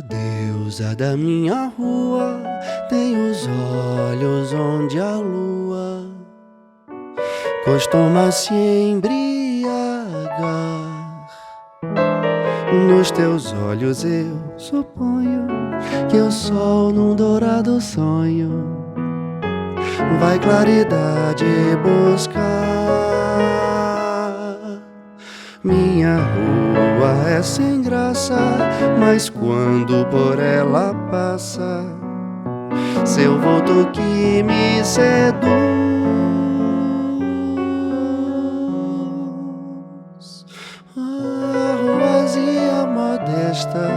Deusa da minha rua, tem os olhos onde a lua costuma se embriagar. Nos teus olhos eu suponho que o sol num dourado sonho vai claridade buscar. Minha rua é sem graça, mas quando por ela passa seu vulto que me seduz. A ruazinha modesta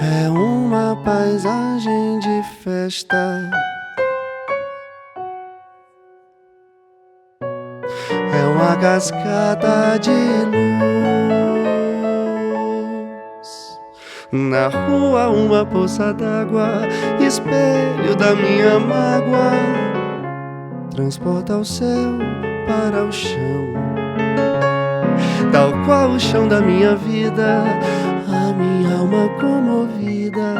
é uma paisagem de festa. É uma cascata de luz. Na rua uma poça d'água, espelho da minha mágoa, transporta o céu para o chão. Tal qual o chão da minha vida, a minha alma comovida,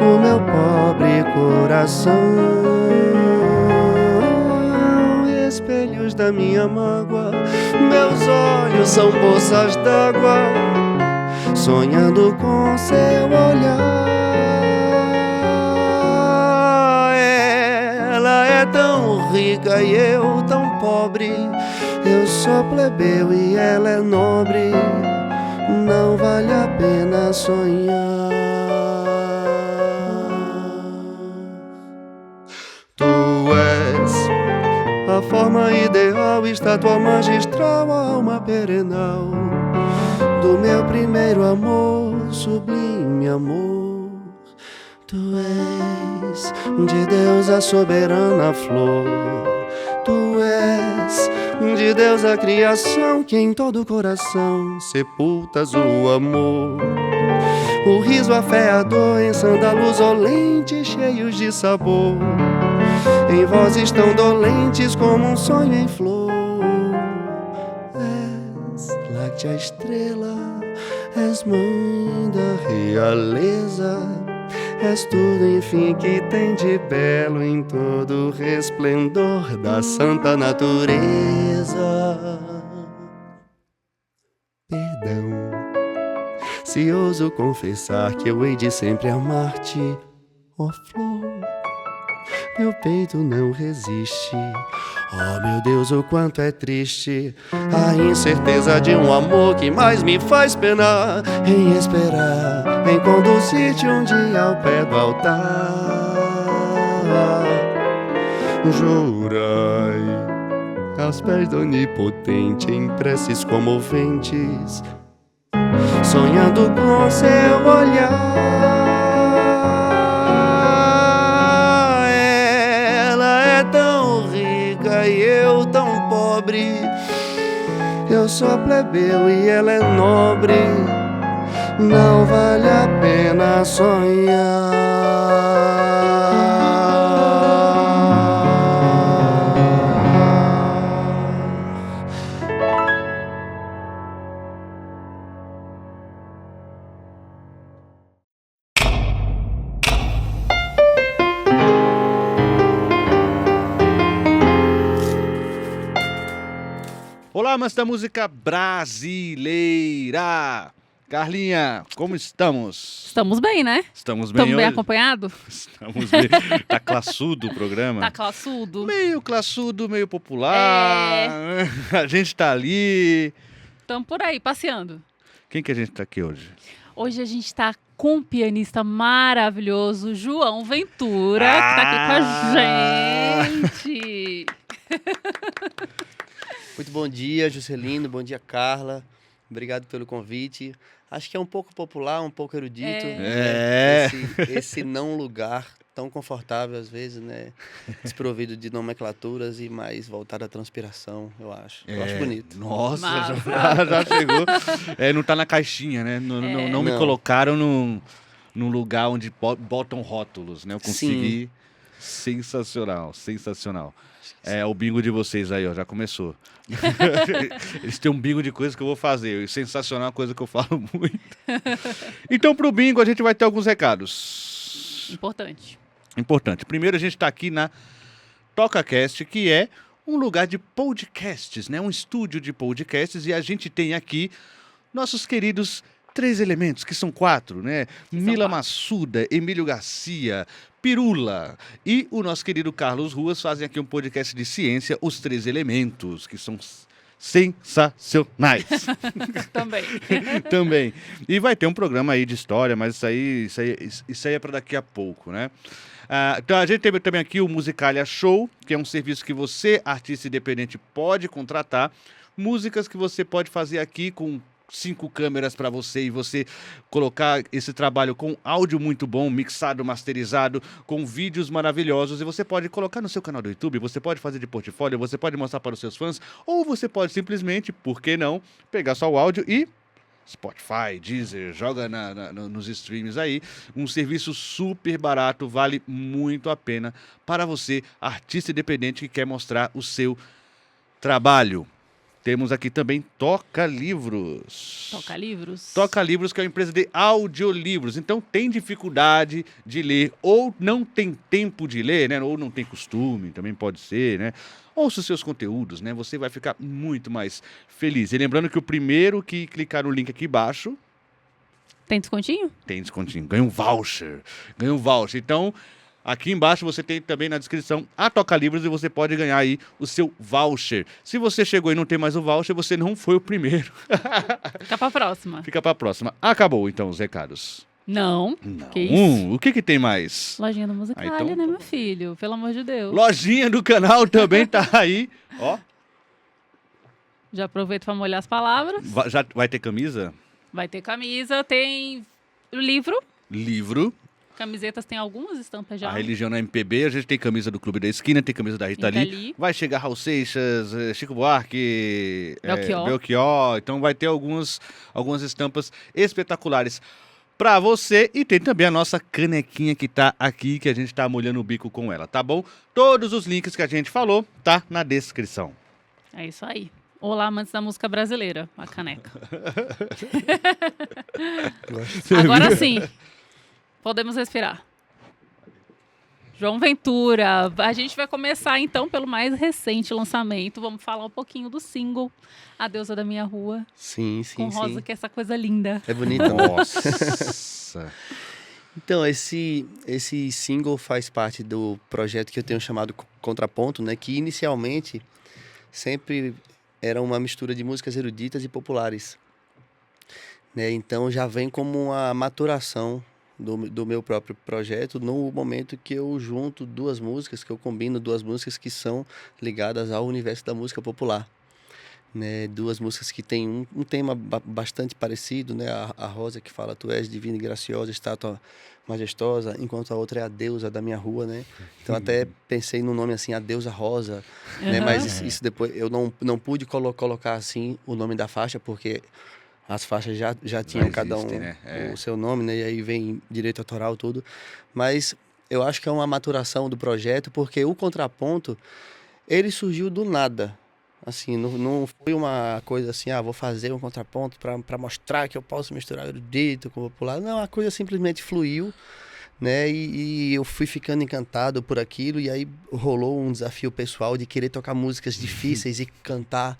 o meu pobre coração. Espelhos da minha mágoa, meus olhos são poças d'água, sonhando com seu olhar. Ela é tão rica e eu tão pobre, eu sou plebeu e ela é nobre, não vale a pena sonhar. Tu és a forma ideal, estátua magistral, a alma perenal do meu primeiro amor, sublime amor. Tu és de Deus a soberana flor, tu és de Deus a criação, que em todo coração sepultas o amor. O riso, a fé, a dor, em sândalos olentes, cheios de sabor, em vozes tão dolentes como um sonho em flor. És láctea estrela, és mãe da realeza, és tudo, enfim, que tem de belo em todo o resplendor da santa natureza. Perdão, se ouso confessar que eu hei de sempre amar-te, ó flor. Meu peito não resiste. Oh, meu Deus, o quanto é triste a incerteza de um amor que mais me faz penar, em esperar, em conduzir-te um dia ao pé do altar. Jurai aos pés do Onipotente, em preces comoventes, sonhando com seu olhar. E eu tão pobre, eu sou plebeu e ela é nobre, não vale a pena sonhar. Olá, amantes da música brasileira! Carlinha, como estamos? Estamos bem, né? Estamos bem Estamos bem hoje? acompanhados? Estamos bem. Tá classudo o programa? Tá classudo? Meio classudo, meio popular. A gente tá ali. Estamos por aí, passeando. Quem que a gente tá aqui hoje? Hoje a gente tá com um pianista maravilhoso, João Ventura, que tá aqui com a gente. Muito bom dia, Juscelino, bom dia, Carla. Obrigado pelo convite. Acho que é um pouco popular, um pouco erudito. Esse não lugar tão confortável, às vezes, né? Desprovido de nomenclaturas e mais voltado à transpiração, eu acho. Eu acho bonito. Nossa, já chegou. Não tá na caixinha, né? Não me colocaram num lugar onde botam rótulos, né? Eu consegui... Sensacional, sensacional. É, o bingo de vocês aí, ó, já começou. Eles têm um bingo de coisas que eu vou fazer. Sensacional é uma coisa que eu falo muito. Então, pro bingo, a gente vai ter alguns recados. Importante. Primeiro, a gente está aqui na TocaCast, que é um lugar de podcasts, né? Um estúdio de podcasts. E a gente tem aqui nossos queridos 3 elementos, que são 4, né? Mila Massuda, Emílio Garcia, Pirula e o nosso querido Carlos Ruas fazem aqui um podcast de ciência, Os 3 Elementos, que são sensacionais. Também. E vai ter um programa aí de história, mas isso aí é para daqui a pouco, né? Então a gente teve também aqui o Musicalia Show, que é um serviço que você, artista independente, pode contratar. Músicas que você pode fazer aqui com 5 câmeras para você e você colocar esse trabalho com áudio muito bom, mixado, masterizado, com vídeos maravilhosos, e você pode colocar no seu canal do YouTube, você pode fazer de portfólio, você pode mostrar para os seus fãs, ou você pode simplesmente, por que não, pegar só o áudio e Spotify, Deezer, joga nos streams aí, um serviço super barato, vale muito a pena para você, artista independente que quer mostrar o seu trabalho. Temos aqui também Toca Livros. Toca Livros, que é uma empresa de audiolivros. Então, tem dificuldade de ler ou não tem tempo de ler, né? Ou não tem costume, também pode ser, né? Ouça os seus conteúdos, né? Você vai ficar muito mais feliz. E lembrando que o primeiro que clicar no link aqui embaixo... Tem descontinho? Tem descontinho. Ganha um voucher. Então... Aqui embaixo você tem também na descrição a Toca Livros e você pode ganhar aí o seu voucher. Se você chegou e não tem mais o voucher, você não foi o primeiro. Fica pra próxima. Acabou então os recados. Não. Que isso? O que tem mais? Lojinha do Musicalia, então, né, meu filho? Pelo amor de Deus. Lojinha do canal também tá aí. Ó. Já aproveito pra molhar as palavras. Já vai ter camisa? Vai ter camisa, tem livro. Camisetas tem algumas estampas já. A Religião na MPB, a gente tem camisa do Clube da Esquina, tem camisa da Rita Lee. Vai chegar Raul Seixas, Chico Buarque, Belchior. Então vai ter algumas estampas espetaculares para você. E tem também a nossa canequinha que tá aqui, que a gente tá molhando o bico com ela, tá bom? Todos os links que a gente falou tá na descrição. É isso aí. Olá, amantes da música brasileira, a caneca. Agora sim. Podemos respirar. João Ventura, a gente vai começar então pelo mais recente lançamento. Vamos falar um pouquinho do single A Deusa da Minha Rua. Sim. Com Rosa, que é essa coisa linda. É bonita. Nossa. Então, esse single faz parte do projeto que eu tenho chamado Contraponto, né? Que inicialmente sempre era uma mistura de músicas eruditas e populares. Né? Então já vem como uma maturação do meu próprio projeto, no momento que eu junto 2 músicas, que eu combino 2 músicas que são ligadas ao universo da música popular. Né? 2 músicas que têm um tema bastante parecido, né? A Rosa que fala, tu és divina e graciosa, estátua majestosa, enquanto a outra é a deusa da minha rua, né? Então até pensei no nome assim, a deusa Rosa, né? Mas isso depois, eu não pude colocar assim o nome da faixa, porque as faixas já tinham cada um, né? O seu nome, né? E aí vem direito autoral, tudo. Mas eu acho que é uma maturação do projeto, porque o Contraponto, ele surgiu do nada. Assim, não foi uma coisa assim, vou fazer um contraponto para mostrar que eu posso misturar erudito com popular. Não, a coisa simplesmente fluiu, né? E eu fui ficando encantado por aquilo, e aí rolou um desafio pessoal de querer tocar músicas difíceis e cantar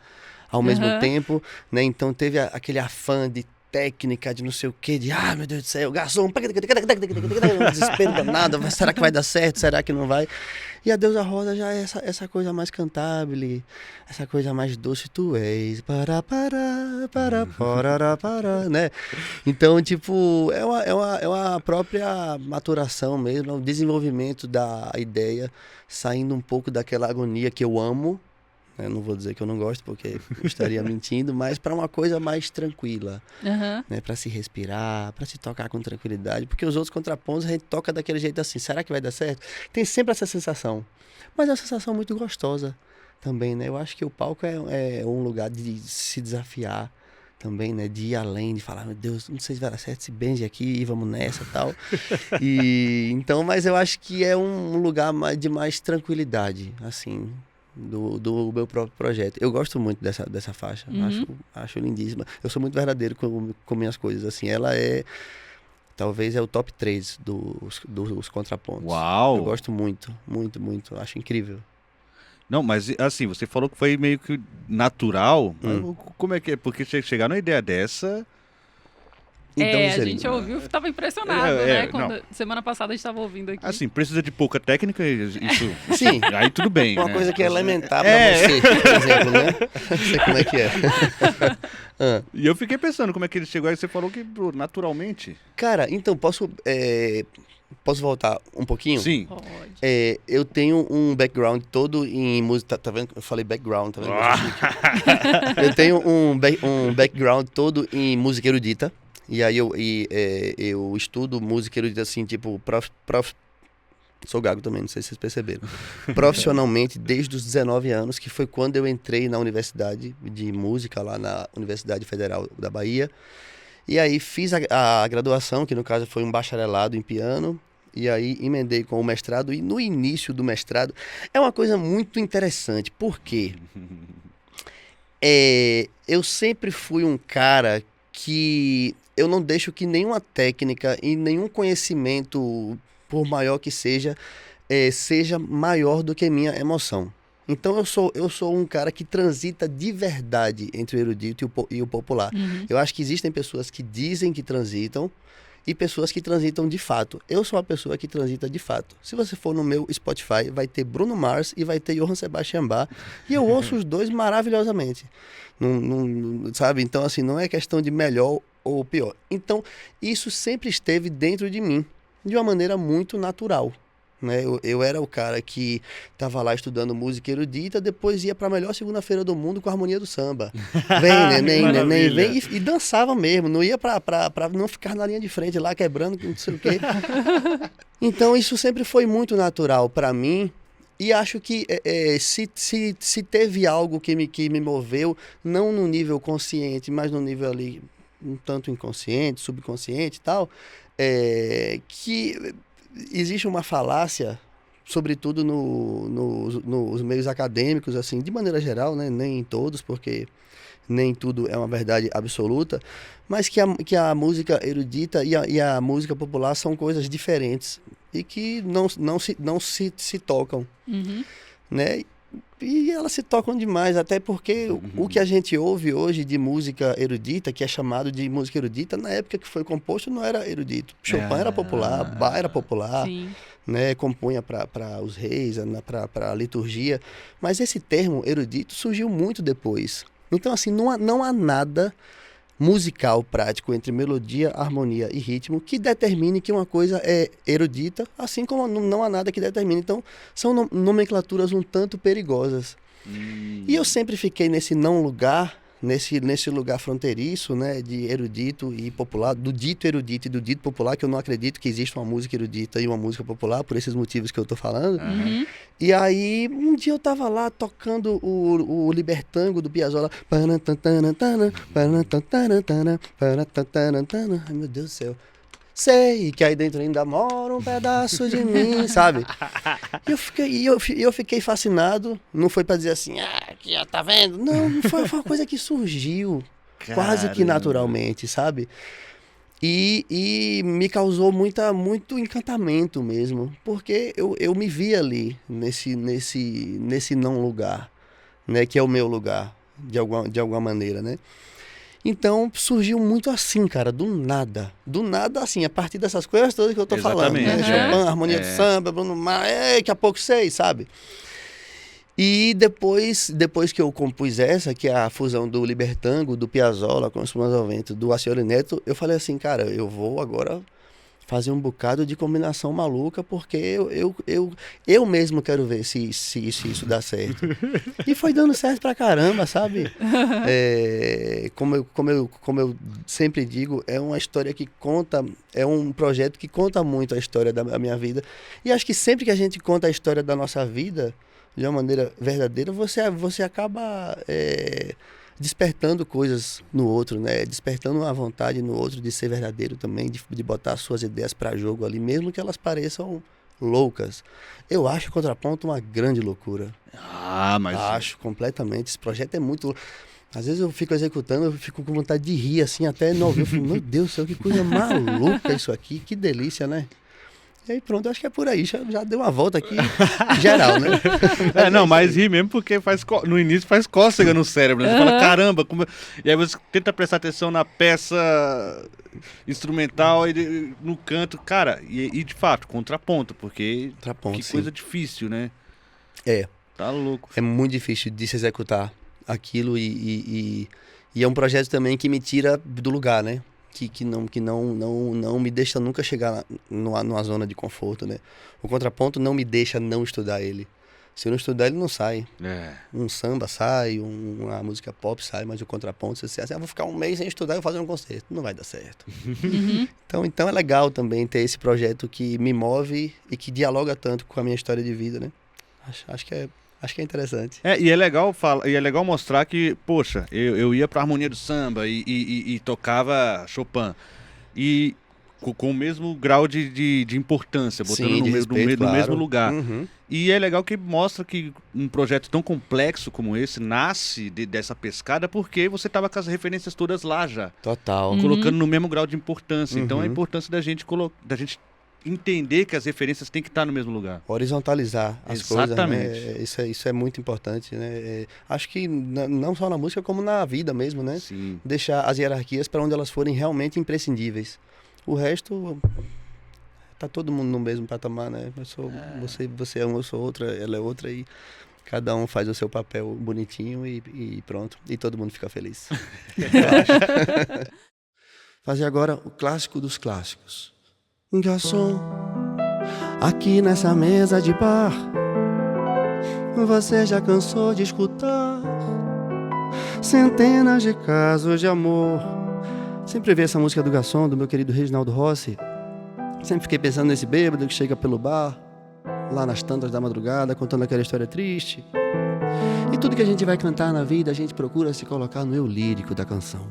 ao mesmo tempo, né? Então teve aquele afã de técnica, de não sei o quê, de meu Deus do céu, garçom, desespero danado, será que vai dar certo, será que não vai? E a Deusa Rosa já é essa coisa mais cantável, essa coisa mais doce, tu és, né? Então, tipo, é uma própria maturação mesmo, um desenvolvimento da ideia, saindo um pouco daquela agonia que eu amo. Eu não vou dizer que eu não gosto, porque eu estaria mentindo, mas para uma coisa mais tranquila, né? Para se respirar, para se tocar com tranquilidade, porque os outros contrapontos a gente toca daquele jeito assim, será que vai dar certo? Tem sempre essa sensação, mas é uma sensação muito gostosa também, né? Eu acho que o palco é um lugar de se desafiar, também, né? De ir além, de falar, meu Deus, não sei se vai dar certo esse Benji aqui, vamos nessa e tal. E, então, mas eu acho que é um lugar de mais tranquilidade, assim, do meu próprio projeto. Eu gosto muito dessa faixa, acho lindíssima. Eu sou muito verdadeiro com minhas coisas, assim. Ela talvez é o top 3 dos contrapontos. Uau! Eu gosto muito, muito, muito. Acho incrível. Não, mas assim, você falou que foi meio que natural. Mas como é que é? Porque chegar numa ideia dessa... Então, a gente ouviu e estava impressionado, né? Semana passada a gente estava ouvindo aqui. Assim, precisa de pouca técnica, isso sim. Aí tudo bem. Uma né? coisa que é elementar pra você, por exemplo, né? Não sei como é que é. E eu fiquei pensando como é que ele chegou aí, você falou que naturalmente... Cara, então, posso voltar um pouquinho? Sim. Pode. Eu tenho um background todo em música. Tá vendo? Eu falei background, tá vendo? Eu tenho um background todo em música erudita. E aí eu estudo música erudita assim, tipo, sou gago também, não sei se vocês perceberam. Profissionalmente desde os 19 anos, que foi quando eu entrei na universidade de música, lá na Universidade Federal da Bahia. E aí fiz a graduação, que no caso foi um bacharelado em piano. E aí emendei com o mestrado. E no início do mestrado é uma coisa muito interessante. Por quê? Eu sempre fui um cara que eu não deixo que nenhuma técnica e nenhum conhecimento, por maior que seja, seja maior do que minha emoção. Então eu sou um cara que transita de verdade entre o erudito e o popular. Eu acho que existem pessoas que dizem que transitam e pessoas que transitam de fato. Eu sou uma pessoa que transita de fato. Se você for no meu Spotify, vai ter Bruno Mars e vai ter Johann Sebastian Bach, e eu ouço os dois maravilhosamente. Sabe? Então, assim, não é questão de melhor ou pior. Então, isso sempre esteve dentro de mim, de uma maneira muito natural. Né? Eu era o cara que estava lá estudando música erudita, depois ia para a melhor segunda-feira do mundo com a harmonia do samba. Vem, neném, vem, e dançava mesmo, não ia para não ficar na linha de frente lá quebrando, não sei o quê. Então isso sempre foi muito natural para mim, e acho que se teve algo que me moveu, não no nível consciente, mas no nível ali um tanto inconsciente, subconsciente e tal, que... Existe uma falácia, sobretudo nos meios acadêmicos, assim, de maneira geral, né? Nem em todos, porque nem tudo é uma verdade absoluta, mas que a música erudita e a música popular são coisas diferentes e que não se tocam, né? E elas se tocam demais, até porque o que a gente ouve hoje de música erudita, que é chamado de música erudita, na época que foi composto não era erudito. Chopin era popular, Bach era popular, né? Compunha para os reis, para a liturgia. Mas esse termo erudito surgiu muito depois. Então, assim, não há nada musical prático entre melodia, harmonia e ritmo que determine que uma coisa é erudita, assim como não há nada que determine. Então, são nomenclaturas um tanto perigosas. E eu sempre fiquei nesse não lugar, nesse lugar fronteiriço, né, de erudito e popular, do dito erudito e do dito popular, que eu não acredito que exista uma música erudita e uma música popular, por esses motivos que eu tô falando. E aí, um dia eu tava lá tocando o Libertango do Piazzolla. Ai, meu Deus do céu. Sei que aí dentro ainda mora um pedaço de mim, sabe? E eu fiquei fascinado. Não foi pra dizer assim, aqui, ó, tá vendo? Não, foi uma coisa que surgiu quase que naturalmente, sabe? E me causou muito encantamento mesmo, porque eu me vi ali nesse não lugar, né? Que é o meu lugar, de alguma maneira, né? Então, surgiu muito assim, cara, do nada, assim, a partir dessas coisas todas que eu tô falando, né? Chopin, harmonia do samba, Bruno Mars, daqui a pouco sei, sabe? E depois que eu compus essa, que é a fusão do Libertango, do Piazzolla com os Plumas ao Vento, do Alcione Neto, eu falei assim, cara, eu vou agora fazer um bocado de combinação maluca, porque eu mesmo quero ver se isso dá certo. E foi dando certo pra caramba, sabe? Como eu sempre digo, é uma história que conta, é um projeto que conta muito a história da minha vida. E acho que sempre que a gente conta a história da nossa vida, de uma maneira verdadeira, você acaba despertando coisas no outro, né? Despertando a vontade no outro de ser verdadeiro também, de botar as suas ideias para jogo ali, mesmo que elas pareçam loucas. Eu acho o Contraponto uma grande loucura. Mas... Acho completamente. Esse projeto é muito... Às vezes eu fico executando, eu fico com vontade de rir, assim, até não ouvir. Eu falo, meu Deus do céu, que coisa maluca isso aqui, que delícia, né? E aí pronto, eu acho que é por aí, já deu uma volta aqui geral, né? Mas ri mesmo porque no início faz cócega no cérebro, né? Você fala, caramba, e aí você tenta prestar atenção na peça instrumental e no canto, cara, e de fato, contraponto, porque que sim. coisa difícil, né? Tá louco. É muito difícil de se executar aquilo e é um projeto também que me tira do lugar, né? Que não me deixa nunca chegar numa zona de conforto, né? O Contraponto não me deixa não estudar ele. Se eu não estudar, ele não sai. Um samba sai, uma música pop sai, mas o Contraponto, se você assim, vou ficar um mês sem estudar e vou fazer um concerto. Não vai dar certo. Então é legal também ter esse projeto que me move e que dialoga tanto com a minha história de vida, né? Acho que é interessante. E é legal mostrar que, poxa, eu ia pra harmonia do samba e tocava Chopin. E com o mesmo grau de importância, botando Sim, no mesmo lugar. Uhum. E é legal que mostra que um projeto tão complexo como esse nasce dessa pescada porque você estava com as referências todas lá já. Total. Colocando no mesmo grau de importância. Então a importância da gente entender que as referências têm que estar no mesmo lugar. Horizontalizar as coisas, né? Isso é muito importante, né? Acho que não só na música, como na vida mesmo, né? Sim. Deixar as hierarquias para onde elas forem realmente imprescindíveis. O resto, tá todo mundo no mesmo patamar, né? Você é um, eu sou outra, ela é outra e cada um faz o seu papel bonitinho e pronto. E todo mundo fica feliz. Fazer agora o clássico dos clássicos. Garçom, aqui nessa mesa de bar, você já cansou de escutar centenas de casos de amor. Sempre vi essa música do Garçom, do meu querido Reginaldo Rossi. Sempre fiquei pensando nesse bêbado que chega pelo bar, lá nas tantas da madrugada, contando aquela história triste. E tudo que a gente vai cantar na vida, a gente procura se colocar no eu lírico da canção.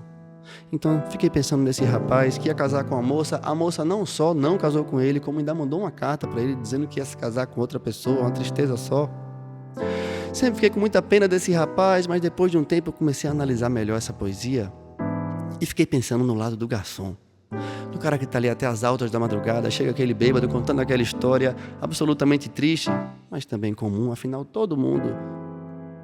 Então, fiquei pensando nesse rapaz que ia casar com a moça não só não casou com ele, como ainda mandou uma carta para ele dizendo que ia se casar com outra pessoa, uma tristeza só. Sempre fiquei com muita pena desse rapaz, mas depois de um tempo eu comecei a analisar melhor essa poesia e fiquei pensando no lado do garçom. Do cara que tá ali até as altas da madrugada, chega aquele bêbado contando aquela história absolutamente triste, mas também comum, afinal todo mundo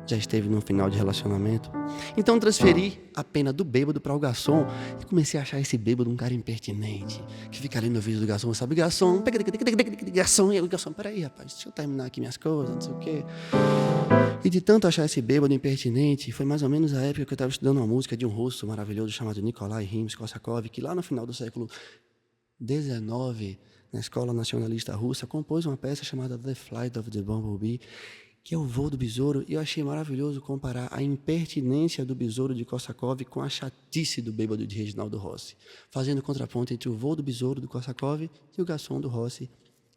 já esteve num final de relacionamento. Então transferi a pena do bêbado para o garçom e comecei a achar esse bêbado um cara impertinente, que fica ali no vídeo do garçom, sabe? Garçom, garçom, e o garçom, peraí, rapaz, deixa eu terminar aqui minhas coisas, não sei o quê. E de tanto achar esse bêbado impertinente, foi mais ou menos a época que eu estava estudando uma música de um russo maravilhoso chamado Nikolai Rimsky-Korsakov, que lá no final do século XIX, na Escola Nacionalista Russa, compôs uma peça chamada The Flight of the Bumblebee, que é o voo do besouro, e eu achei maravilhoso comparar a impertinência do besouro de Korsakov com a chatice do bêbado de Reginaldo Rossi, fazendo contraponto entre o voo do besouro do Korsakov e o garçom do Rossi,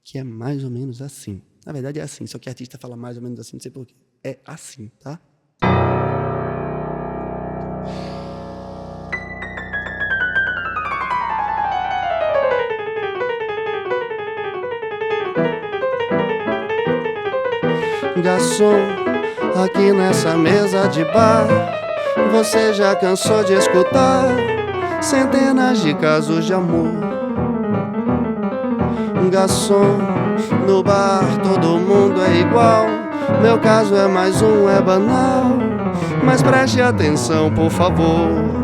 que é mais ou menos assim. Na verdade é assim, só que a artista fala mais ou menos assim, não sei porquê. É assim, tá? Garçom, aqui nessa mesa de bar, você já cansou de escutar centenas de casos de amor. Garçom, no bar todo mundo é igual, meu caso é mais um, é banal, mas preste atenção, por favor.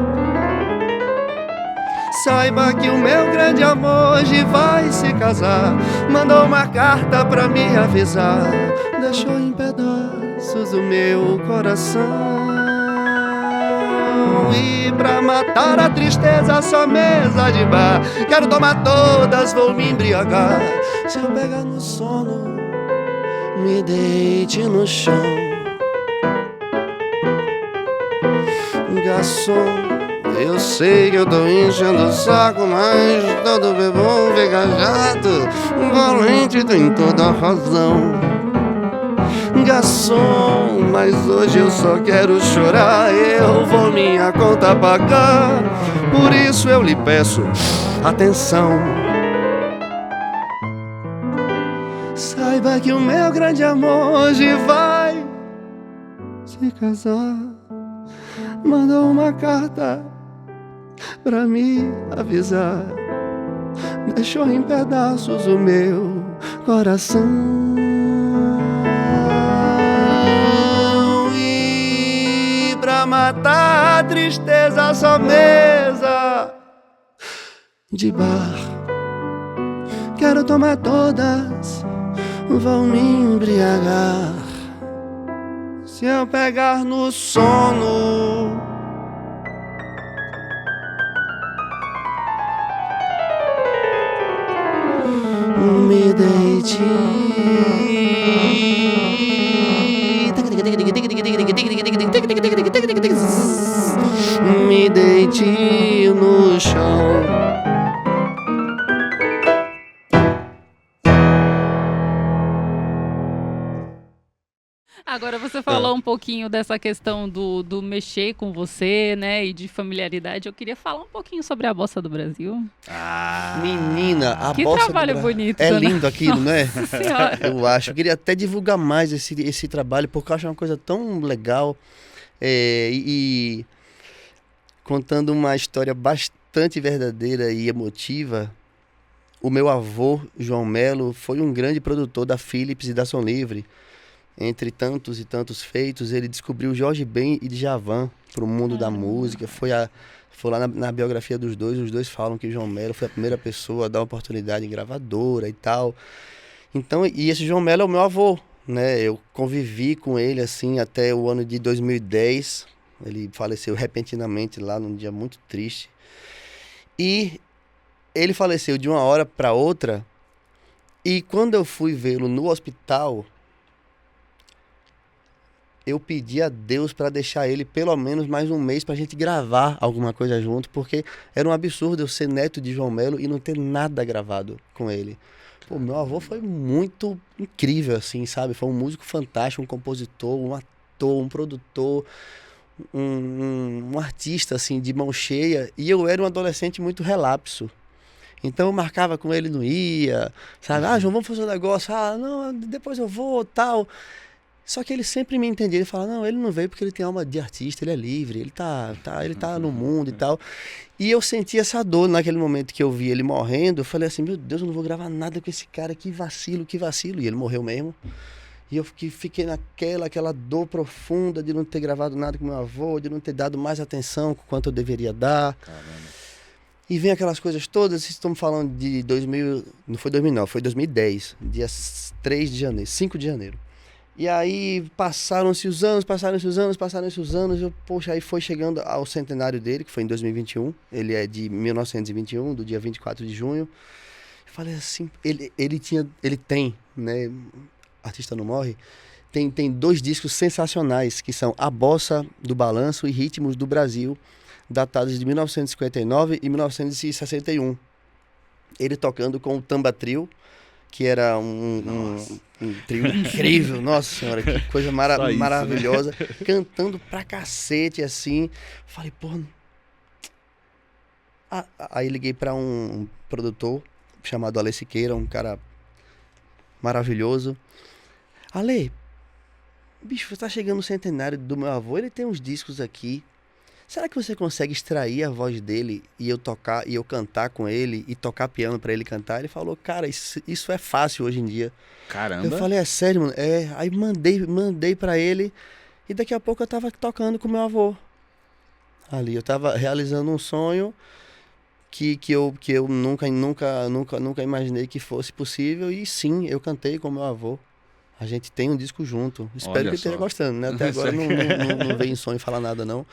Saiba que o meu grande amor hoje vai se casar, mandou uma carta pra me avisar, deixou em pedaços o meu coração. E pra matar a tristeza só mesa de bar, quero tomar todas, vou me embriagar. Se eu pegar no sono, me deite no chão. Garçom, eu sei que eu tô enchendo o saco, mas todo bebum fica chato, o valente tem toda a razão. garçom, mas hoje eu só quero chorar. Eu vou minha conta pagar, por isso eu lhe peço atenção. Saiba que o meu grande amor hoje vai se casar. Mandou uma carta pra me avisar, deixou em pedaços o meu coração. E pra matar a tristeza só mesa de bar. Quero tomar todas, vão me embriagar. Se eu pegar no sono, me deite. Me deite no chão. Agora você falou um pouquinho dessa questão do mexer com você, né, e de familiaridade. Eu queria falar um pouquinho sobre a Bossa do Brasil. Menina, a Que Bossa trabalho do bonito, É né? lindo aquilo, né? Nossa Senhora. Eu acho. Eu queria até divulgar mais esse trabalho, porque eu acho uma coisa tão legal. E contando uma história bastante verdadeira e emotiva, o meu avô, João Melo, foi um grande produtor da Philips e da Som Livre. Entre tantos e tantos feitos, ele descobriu Jorge Ben e Djavan para o mundo da música. Foi lá na biografia dos dois, os dois falam que João Melo foi a primeira pessoa a dar oportunidade em gravadora e tal. Então, e esse João Melo é o meu avô, né? Eu convivi com ele assim até o ano de 2010. Ele faleceu repentinamente lá num dia muito triste. E ele faleceu de uma hora para outra. E quando eu fui vê-lo no hospital, eu pedi a Deus para deixar ele pelo menos mais um mês pra gente gravar alguma coisa junto, porque era um absurdo eu ser neto de João Melo e não ter nada gravado com ele. Pô, meu avô foi muito incrível, assim, sabe? Foi um músico fantástico, um compositor, um ator, um produtor, um artista, assim, de mão cheia. E eu era um adolescente muito relapso. Então eu marcava com ele, não ia, sabe? Ah, João, vamos fazer um negócio. Ah, não, depois eu vou, tal. Só que ele sempre me entendia, ele falava, não, ele não veio porque ele tem alma de artista, ele é livre, ele tá no mundo e tal. E eu senti essa dor naquele momento que eu vi ele morrendo, eu falei assim, meu Deus, eu não vou gravar nada com esse cara, que vacilo, que vacilo. E ele morreu mesmo. E eu fiquei aquela dor profunda de não ter gravado nada com meu avô, de não ter dado mais atenção quanto eu deveria dar. Caramba. E vem aquelas coisas todas, vocês estão falando de 2000, não foi 2000 não, foi 2010, dia 3 de janeiro, 5 de janeiro. E aí passaram-se os anos, poxa, aí foi chegando ao centenário dele, que foi em 2021, ele é de 1921, do dia 24 de junho. Eu falei assim, ele tem, né, Artista Não Morre, tem 2 discos sensacionais, que são A Bossa do Balanço e Ritmos do Brasil, datados de 1959 e 1961. Ele tocando com o Tamba Trio, que era um trio incrível, nossa senhora, que coisa maravilhosa, né? Cantando pra cacete, assim. Falei, pô... Aí liguei pra um produtor chamado Ale Siqueira, um cara maravilhoso. Ale, bicho, você tá chegando no centenário do meu avô, ele tem uns discos aqui. Será que você consegue extrair a voz dele e eu cantar com ele e tocar piano pra ele cantar? Ele falou, cara, isso é fácil hoje em dia. Caramba. Eu falei, é sério, mano? Aí mandei pra ele e daqui a pouco eu tava tocando com meu avô. Ali, eu tava realizando um sonho que eu nunca imaginei que fosse possível e sim, eu cantei com meu avô. A gente tem um disco junto. Espero Olha que ele esteja só. gostando, né? Até agora não veio em sonho falar nada, não.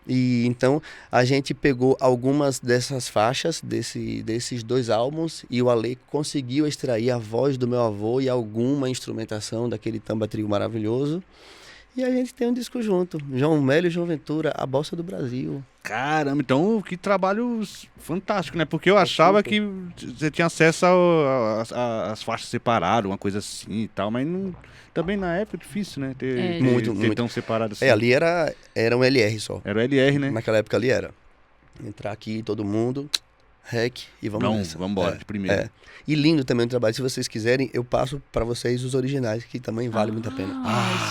E então a gente pegou algumas dessas faixas desses 2 álbuns e o Ale conseguiu extrair a voz do meu avô e alguma instrumentação daquele Tamba Trio maravilhoso. E a gente tem um disco junto. João Melo e João Ventura, A Bossa do Brasil. Caramba, então que trabalho fantástico, né? Porque eu achava que você tinha acesso às faixas separadas, uma coisa assim e tal, mas não, também na época é difícil, né? Ter Muito. tão separado assim. Ali era um LR só. Era o LR, né? Naquela época ali era. Entrar aqui, todo mundo, rec e vamos nessa. Vamos embora, de primeira. É. E lindo também o trabalho. Se vocês quiserem, eu passo pra vocês os originais, que também vale muito a pena.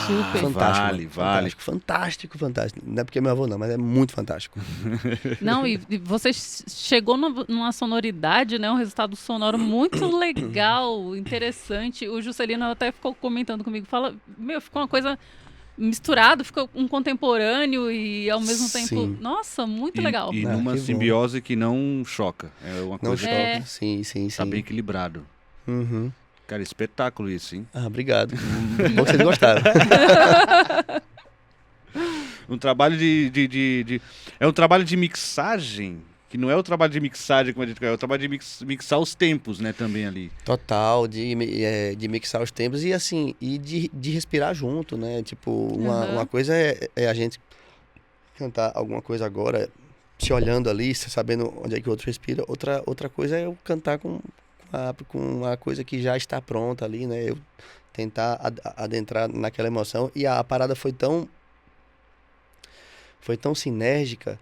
Super. Fantástico. Vale, mano. vale. Fantástico. Não é porque é meu avô não, mas é muito fantástico. Não, e você chegou numa sonoridade, né? Um resultado sonoro muito legal, interessante. O Juscelino até ficou comentando comigo, fala, ficou uma coisa misturado, ficou um contemporâneo e ao mesmo tempo, Sim. nossa, muito legal. E Ah, numa que bom. simbiose que não choca. É uma Não coisa choca. É. Sim. tá bem equilibrado. Uhum. Cara, espetáculo isso, hein? Ah, obrigado. Bom que vocês gostaram. Um trabalho É um trabalho de mixagem, que não é o trabalho de mixagem, como a gente quer, é o trabalho de mixar os tempos, né, também ali. Total, de mixar os tempos e assim, e de respirar junto, né? Tipo, uma coisa é a gente cantar alguma coisa agora, se olhando ali, sabendo onde é que o outro respira. Outra coisa é eu cantar com uma coisa que já está pronta ali, né? Eu tentar adentrar naquela emoção. E a parada foi tão sinérgica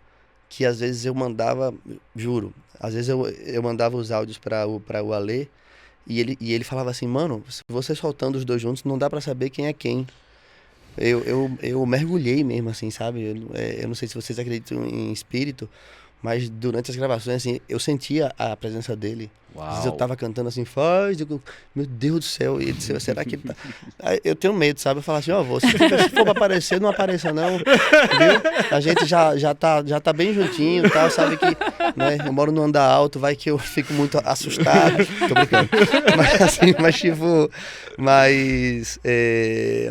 que às vezes eu mandava, juro, às vezes eu mandava os áudios para o Alê e ele falava assim, mano, se você soltando os dois juntos, não dá para saber quem é quem. Eu mergulhei mesmo, assim, sabe? Eu não sei se vocês acreditam em espírito, mas durante as gravações, assim, eu sentia a presença dele. Às vezes eu tava cantando assim, digo, meu Deus do céu, e ele disse, será que ele tá... Aí eu tenho medo, sabe? Eu falo assim, se for pra aparecer, não apareça não, viu? A gente já tá bem juntinho e tal, sabe que, né, eu moro no andar alto, vai que eu fico muito assustado, tô brincando. Mas assim,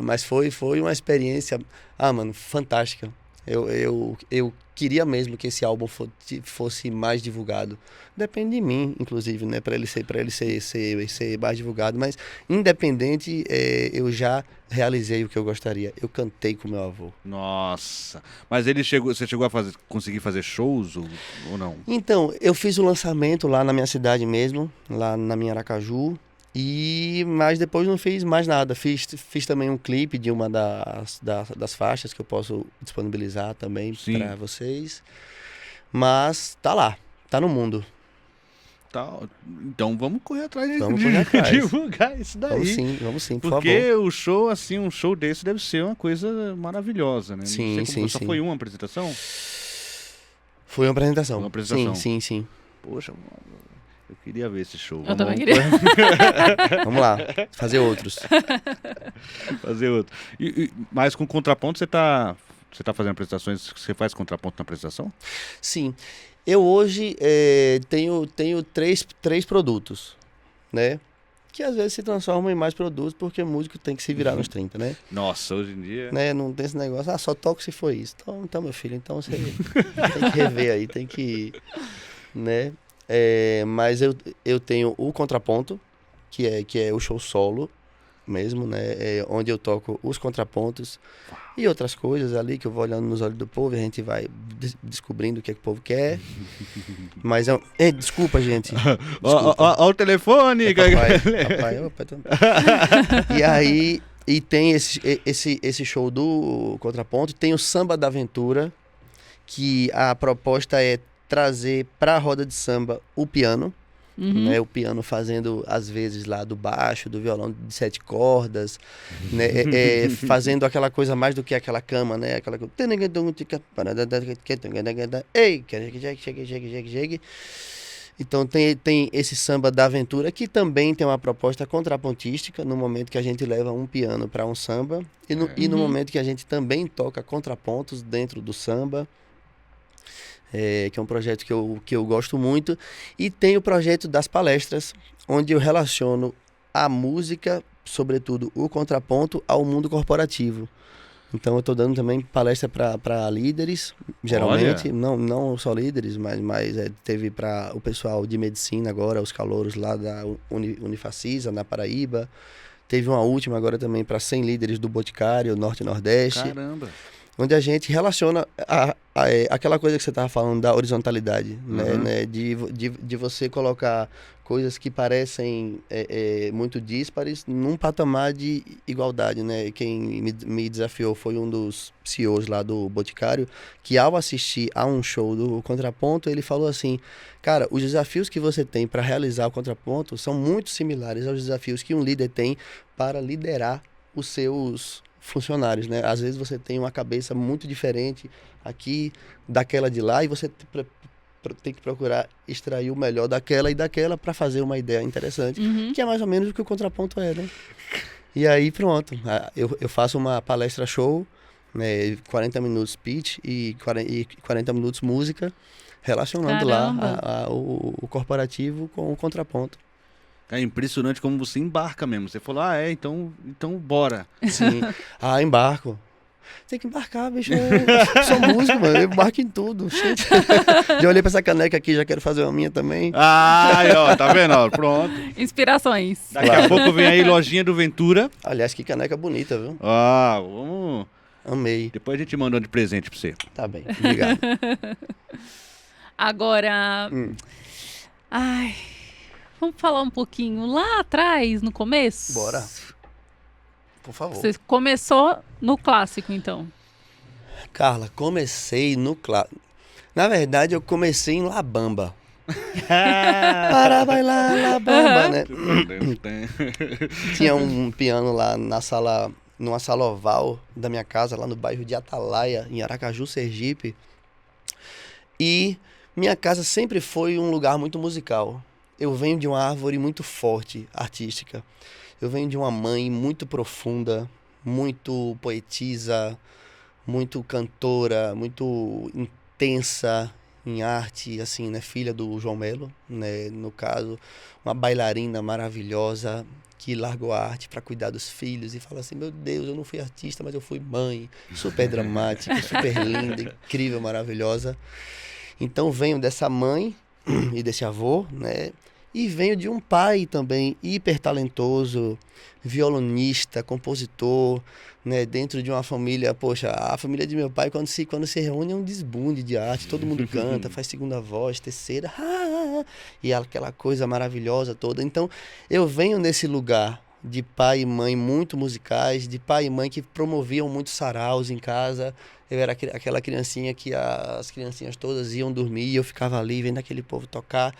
mas foi uma experiência, mano, fantástica. Eu queria mesmo que esse álbum fosse mais divulgado. Depende de mim, inclusive, né? Para ele ser mais divulgado. Mas, independente, eu já realizei o que eu gostaria. Eu cantei com meu avô. Nossa. Mas você chegou a conseguir fazer shows ou não? Então, eu fiz o lançamento lá na minha cidade mesmo, lá na minha Aracaju. Mas depois não fiz mais nada. Fiz também um clipe de uma das faixas que eu posso disponibilizar também para vocês. Mas tá lá, tá no mundo. Tá, então vamos correr atrás de divulgar isso daí. Vamos sim, por favor. Porque o show, assim, um show desse deve ser uma coisa maravilhosa, né? Sim. Só foi uma apresentação? Foi uma apresentação. Sim. Poxa, eu queria ver esse show. Eu também queria. Vamos lá, fazer outros. Mas com contraponto você tá fazendo apresentações, você faz contraponto na apresentação? Sim. Eu hoje tenho três produtos, né? Que às vezes se transformam em mais produtos porque o músico tem que se virar nos 30, né? Nossa, hoje em dia... Né? Não tem esse negócio, só toco se for isso. Então meu filho, então você tem que rever aí, tem que... né? Mas eu tenho o contraponto, que é o show solo mesmo, né? Onde eu toco os contrapontos e outras coisas ali que eu vou olhando nos olhos do povo e a gente vai descobrindo o que é que o povo quer. Mas desculpa, gente. Ó o telefone! E aí tem esse show do contraponto, tem o Samba da Aventura, que a proposta é trazer para a roda de samba o piano, né? O piano fazendo, às vezes, lá do baixo, do violão de 7 cordas, né? Fazendo aquela coisa mais do que aquela cama, né? Aquela coisa... Ei, chegue. Então tem esse Samba da Aventura, que também tem uma proposta contrapontística, no momento que a gente leva um piano para um samba, e no momento que a gente também toca contrapontos dentro do samba. Que é um projeto que eu gosto muito. E tem o projeto das palestras, onde eu relaciono a música, sobretudo o contraponto, ao mundo corporativo. Então eu estou dando também palestra para líderes, geralmente, não só líderes, mas teve para o pessoal de medicina agora, os calouros lá da Unifacisa, na Paraíba. Teve uma última agora também para 100 líderes do Boticário, Norte e Nordeste. Caramba! onde a gente relaciona aquela coisa que você estava falando da horizontalidade, né? De você colocar coisas que parecem muito díspares num patamar de igualdade, né? Quem me desafiou foi um dos CEOs lá do Boticário, que ao assistir a um show do Contraponto, ele falou assim, cara, os desafios que você tem para realizar o Contraponto são muito similares aos desafios que um líder tem para liderar os seus funcionários, né? Às vezes você tem uma cabeça muito diferente aqui daquela de lá e você tem que procurar extrair o melhor daquela e daquela para fazer uma ideia interessante, que é mais ou menos o que o Contraponto é, né? E aí pronto, eu faço uma palestra show, né, 40 minutos pitch e 40 minutos música, relacionando lá o corporativo com o contraponto. É impressionante como você embarca mesmo. Você falou, então bora. Sim. Embarco. Tem que embarcar, bicho. Eu sou músico, mano. Eu embarco em tudo. Já olhei pra essa caneca aqui, já quero fazer uma minha também. Tá vendo? Pronto. Inspirações. Daqui a pouco vem aí Lojinha do Ventura. Aliás, que caneca bonita, viu? Vamos... Amei. Depois a gente manda de presente pra você. Tá bem, obrigado. Agora... Vamos falar um pouquinho lá atrás, no começo? Bora. Por favor. Você começou no clássico, então? Carla, comecei no clássico. Na verdade, eu comecei em La Bamba. Para bailar La Bamba, né? Tinha um piano lá na sala, numa sala oval da minha casa, lá no bairro de Atalaia, em Aracaju, Sergipe. E minha casa sempre foi um lugar muito musical. Eu venho de uma árvore muito forte, artística. Eu venho de uma mãe muito profunda, muito poetisa, muito cantora, muito intensa em arte, assim, né? Filha do João Melo, né? No caso, uma bailarina maravilhosa que largou a arte para cuidar dos filhos e fala assim, meu Deus, eu não fui artista, mas eu fui mãe. Super dramática, super linda, incrível, maravilhosa. Então venho dessa mãe e desse avô, né? E venho de um pai também hiper talentoso, violonista, compositor, né? Dentro de uma família, poxa, a família de meu pai, quando se reúne, é um desbunde de arte, todo mundo canta, faz segunda voz, terceira, e aquela coisa maravilhosa toda. Então, eu venho nesse lugar de pai e mãe muito musicais, de pai e mãe que promoviam muitos saraus em casa. Eu era aquela criancinha que as criancinhas todas iam dormir e eu ficava ali vendo aquele povo tocar.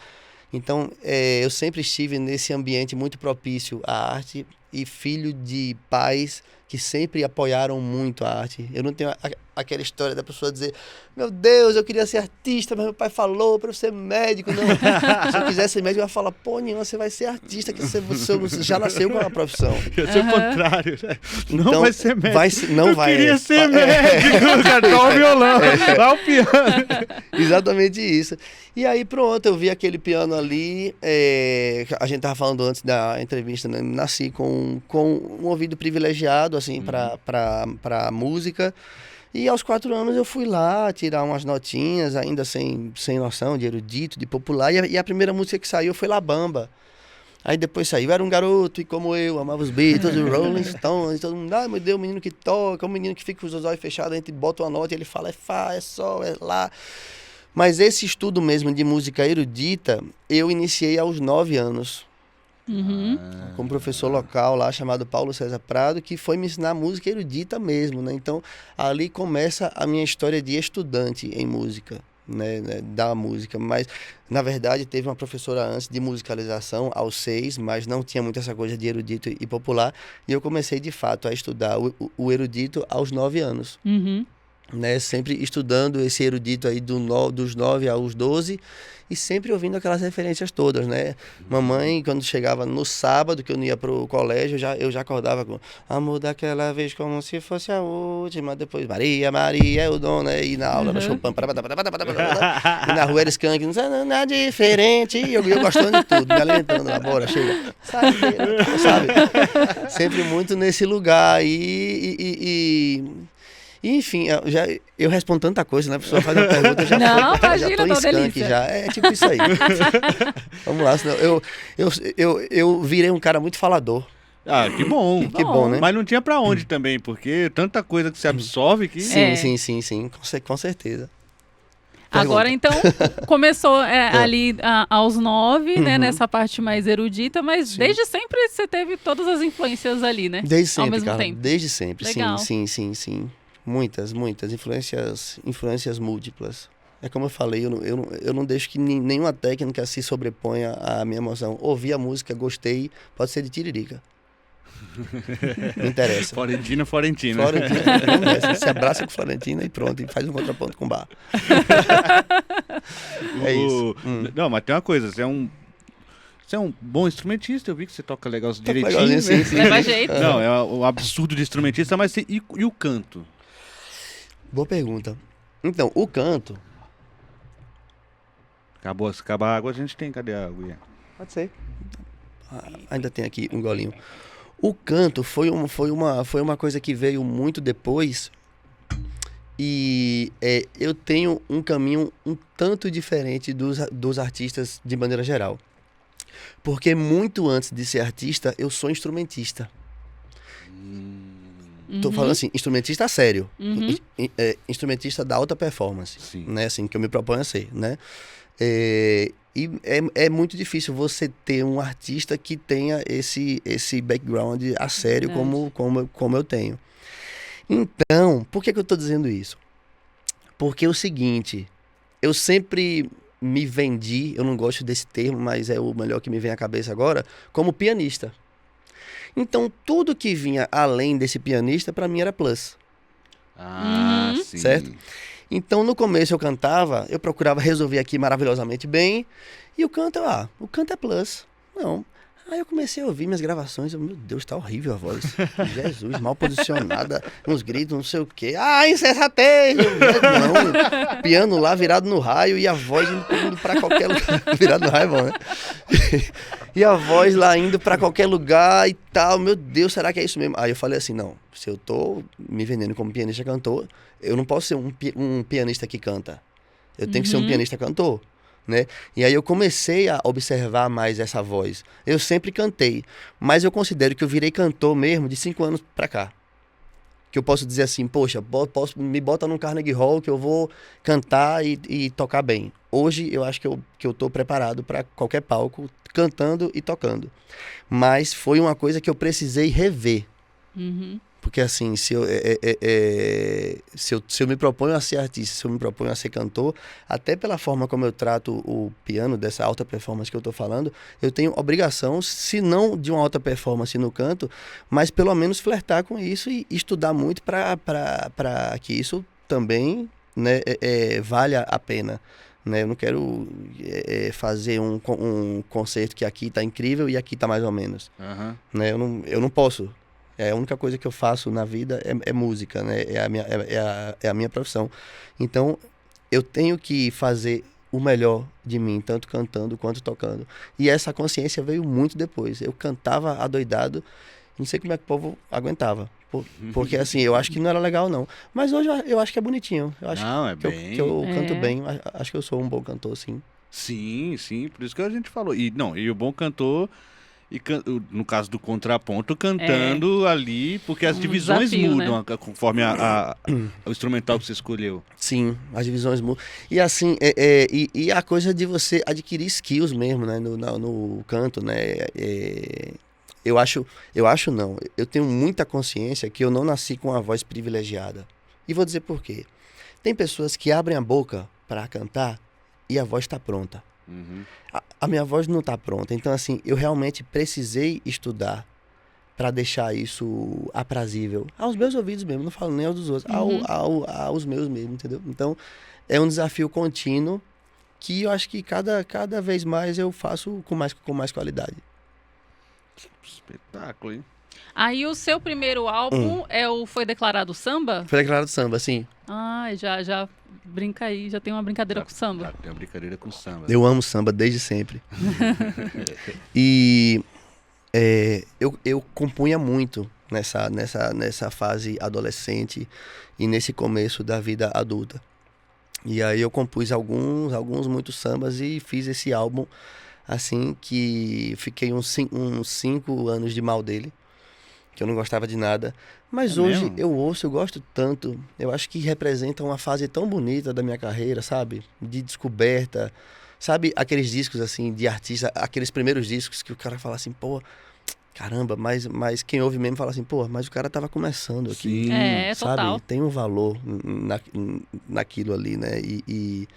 Então, eu sempre estive nesse ambiente muito propício à arte e filho de pais que sempre apoiaram muito a arte. Eu não tenho aquela história da pessoa dizer, meu Deus, eu queria ser artista, mas meu pai falou para eu ser médico. Não, se eu quisesse ser médico, eu ia falar, pô, Ninho, você vai ser artista, que você já nasceu com a profissão. Eu sou o contrário, né? Não vai ser médico. Eu queria ser médico, cara, tocar o violão, lá o piano. Exatamente isso. E aí, pronto, eu vi aquele piano ali, a gente tava falando antes da entrevista, né? Nasci com um ouvido privilegiado, assim, para música. E aos 4 anos eu fui lá tirar umas notinhas, ainda sem noção de erudito, de popular. E a primeira música que saiu foi La Bamba. Aí depois saiu, era um garoto e como eu, amava os Beatles, os Rolling Stones, todo mundo, meu Deus, o menino que toca, o menino que fica com os olhos fechados, a gente bota uma nota e ele fala, é Fá, é Sol, é Lá. Mas esse estudo mesmo de música erudita, eu iniciei aos 9 anos. Com um professor local lá chamado Paulo César Prado, que foi me ensinar música erudita mesmo, né? Então, ali começa a minha história de estudante em música, né? Da música. Mas, na verdade, teve uma professora antes de musicalização, aos 6, mas não tinha muito essa coisa de erudito e popular. E eu comecei, de fato, a estudar o erudito aos 9 anos. Né? Sempre estudando esse erudito aí dos 9 aos 12 e sempre ouvindo aquelas referências todas, né? Mamãe, quando chegava no sábado, que eu não ia pro colégio, eu já acordava com amor daquela vez como se fosse a última, depois Maria, Maria é o dono, né? E na aula no Chopin, e na rua era Skank, não sei nada diferente, e eu gostando de tudo, me alimentando na bora, chega, sai, sabe? Sempre muito nesse lugar enfim, eu respondo tanta coisa, né? A pessoa faz uma pergunta, eu já tô em Skank já. É tipo isso aí. Vamos lá, senão eu virei um cara muito falador. Ah, que bom. Que bom, né? Mas não tinha pra onde também, porque tanta coisa que se absorve que... Sim, com certeza. Agora, então, começou ali aos 9, né? Uhum. Nessa parte mais erudita, mas Sim. desde sempre você teve todas as influências ali, né? Desde sempre, Ao mesmo Carla. tempo. Desde sempre, Legal. sim. Muitas influências múltiplas. É como eu falei, eu não deixo que nenhuma técnica se sobreponha à minha emoção. Ouvi a música, gostei, pode ser de Tiririca. Não interessa. Florentina. Florentina, vamos nessa. Se abraça com Florentina e pronto, e faz um contraponto com bar. É isso. Não, mas tem uma coisa, você é um bom instrumentista, eu vi que você toca legal direitinho. legalzinho, né? sim. Leva jeito. Não, é um absurdo de instrumentista, mas e o canto? Boa pergunta. Então, o canto... Se acabar a água, a gente tem. Cadê a água? Pode ser. Ainda tem aqui um golinho. O canto foi uma coisa que veio muito depois. E eu tenho um caminho um tanto diferente dos artistas de maneira geral. Porque muito antes de ser artista, eu sou instrumentista. Tô falando assim, instrumentista sério. Uhum. Instrumentista da alta performance. Sim. Né? Assim, que eu me proponho a ser, né? E é muito difícil você ter um artista que tenha esse background a sério como eu tenho. Então, por que eu estou dizendo isso? Porque é o seguinte, eu sempre me vendi, eu não gosto desse termo, mas é o melhor que me vem à cabeça agora, como pianista. Então, tudo que vinha além desse pianista, para mim era plus. Ah, sim. Certo? Então, no começo eu cantava, eu procurava resolver aqui maravilhosamente bem, e o canto é plus. Não. Aí eu comecei a ouvir minhas gravações, meu Deus, tá horrível a voz. Jesus, mal posicionada, uns gritos, não sei o quê. Ah, insensatez! Não, piano lá virado no raio e a voz indo pra qualquer lugar. Virado no raio é bom, né? E a voz lá indo pra qualquer lugar e tal. Meu Deus, será que é isso mesmo? Aí eu falei assim, não, se eu tô me vendendo como pianista cantor, eu não posso ser um pianista que canta. Eu tenho que ser um pianista cantor. Né? E aí eu comecei a observar mais essa voz. Eu sempre cantei, mas eu considero que eu virei cantor mesmo de 5 anos pra cá. Que eu posso dizer assim, poxa, me bota num Carnegie Hall que eu vou cantar e tocar bem. Hoje eu acho que eu tô preparado para qualquer palco, cantando e tocando. Mas foi uma coisa que eu precisei rever. Uhum. Porque assim, se eu me proponho a ser artista, se eu me proponho a ser cantor, até pela forma como eu trato o piano, dessa alta performance que eu tô falando, eu tenho obrigação, se não de uma alta performance no canto, mas pelo menos flertar com isso e estudar muito para que isso também, né, valha a pena. Né? Eu não quero fazer um concerto que aqui tá incrível e aqui tá mais ou menos. Uhum. Né? Eu não posso. A única coisa que eu faço na vida é música, né? É a minha profissão. Então, eu tenho que fazer o melhor de mim, tanto cantando quanto tocando. E essa consciência veio muito depois. Eu cantava adoidado, não sei como é que o povo aguentava. Porque, assim, eu acho que não era legal, não. Mas hoje eu acho que é bonitinho. Eu acho que eu canto bem. Acho que eu sou um bom cantor, sim. Sim. Por isso que a gente falou. E o bom cantor... no caso do contraponto, cantando ali, porque as divisões desafio, mudam, né? Conforme o instrumental que você escolheu. Sim, as divisões mudam. E assim, e a coisa de você adquirir skills mesmo, né, no canto, né, eu acho não, eu tenho muita consciência que eu não nasci com uma voz privilegiada. E vou dizer por quê. Tem pessoas que abrem a boca para cantar e a voz está pronta. Uhum. A minha voz não está pronta. Então, assim, eu realmente precisei estudar para deixar isso aprazível. Aos meus ouvidos mesmo, não falo nem aos dos outros. Aos meus mesmo, entendeu? Então, é um desafio contínuo que eu acho que cada vez mais eu faço com mais qualidade. Espetáculo, hein? Aí o seu primeiro álbum Foi Declarado Samba? Foi declarado samba, sim. Ah, já brinca aí, já tem uma brincadeira com samba. Tem uma brincadeira com samba. Eu amo samba desde sempre. E eu compunha muito nessa fase adolescente e nesse começo da vida adulta. E aí eu compus alguns muitos sambas e fiz esse álbum, assim, que fiquei uns 5 anos de mal dele. que eu não gostava de nada. Mas É hoje mesmo? eu ouço, eu gosto tanto. Eu acho que representa uma fase tão bonita da minha carreira, sabe? De descoberta. Sabe aqueles discos, assim, de artista, aqueles primeiros discos que o cara fala assim, pô, caramba, mas quem ouve mesmo fala assim, pô, mas o cara tava começando aqui. Sim. É, Sabe? total. Tem um valor naquilo ali, né? E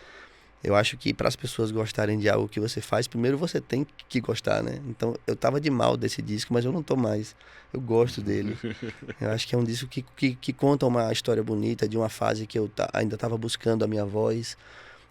eu acho que para as pessoas gostarem de algo que você faz, primeiro você tem que gostar, né? Então, eu tava de mal desse disco, mas eu não tô mais. Eu gosto dele. Eu acho que é um disco que conta uma história bonita de uma fase que eu ainda tava buscando a minha voz,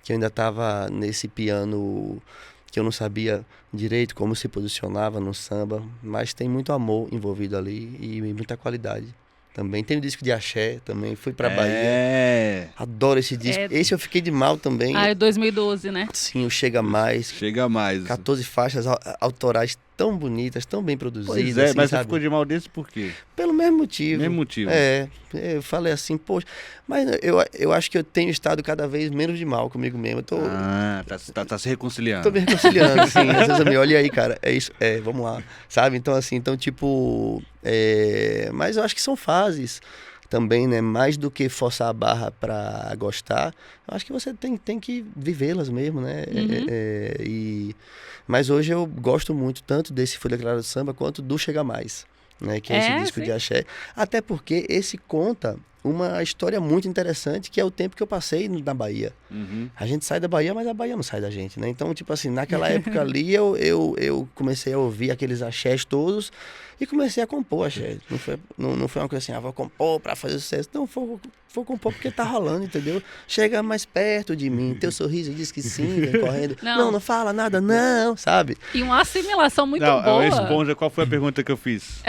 que eu ainda tava nesse piano que eu não sabia direito como se posicionava no samba, mas tem muito amor envolvido ali e muita qualidade. Também tem o disco de axé, também fui pra Bahia. É. Adoro esse disco. É. Esse eu fiquei de mal também. Ah, é 2012, né? Sim, o Chega Mais. Chega mais. 14 faixas autorais tão bonitas, tão bem produzidas. Pois é, assim, mas você sabe? ficou de mal desse por quê? Pelo mesmo motivo. Mesmo motivo. É, eu falei assim, poxa, mas eu acho que eu tenho estado cada vez menos de mal comigo mesmo. Eu tô, Ah, tá se reconciliando. tô me reconciliando, assim. Às vezes eu me olho e aí, cara, é isso, vamos lá, sabe? Então, assim, tipo, mas eu acho que são fases também, né? Mais do que forçar a barra pra gostar, eu acho que você tem que vivê-las mesmo, né? Mas hoje eu gosto muito tanto desse Folha Clara do Samba quanto do Chega Mais, né? Que é esse disco sim. de axé. Até porque esse conta uma história muito interessante, que é o tempo que eu passei na Bahia. Uhum. A gente sai da Bahia, mas a Bahia não sai da gente, né? Então, tipo assim, naquela época ali, eu comecei a ouvir aqueles axés todos e comecei a compor axé. Não foi uma coisa assim, vou compor pra fazer sucesso. Não, vou compor porque tá rolando, entendeu? Chega mais perto de mim, teu sorriso diz que sim, vem correndo. Não fala nada, não, sabe? E uma assimilação muito Não, boa. Esponja, qual foi a pergunta que eu fiz?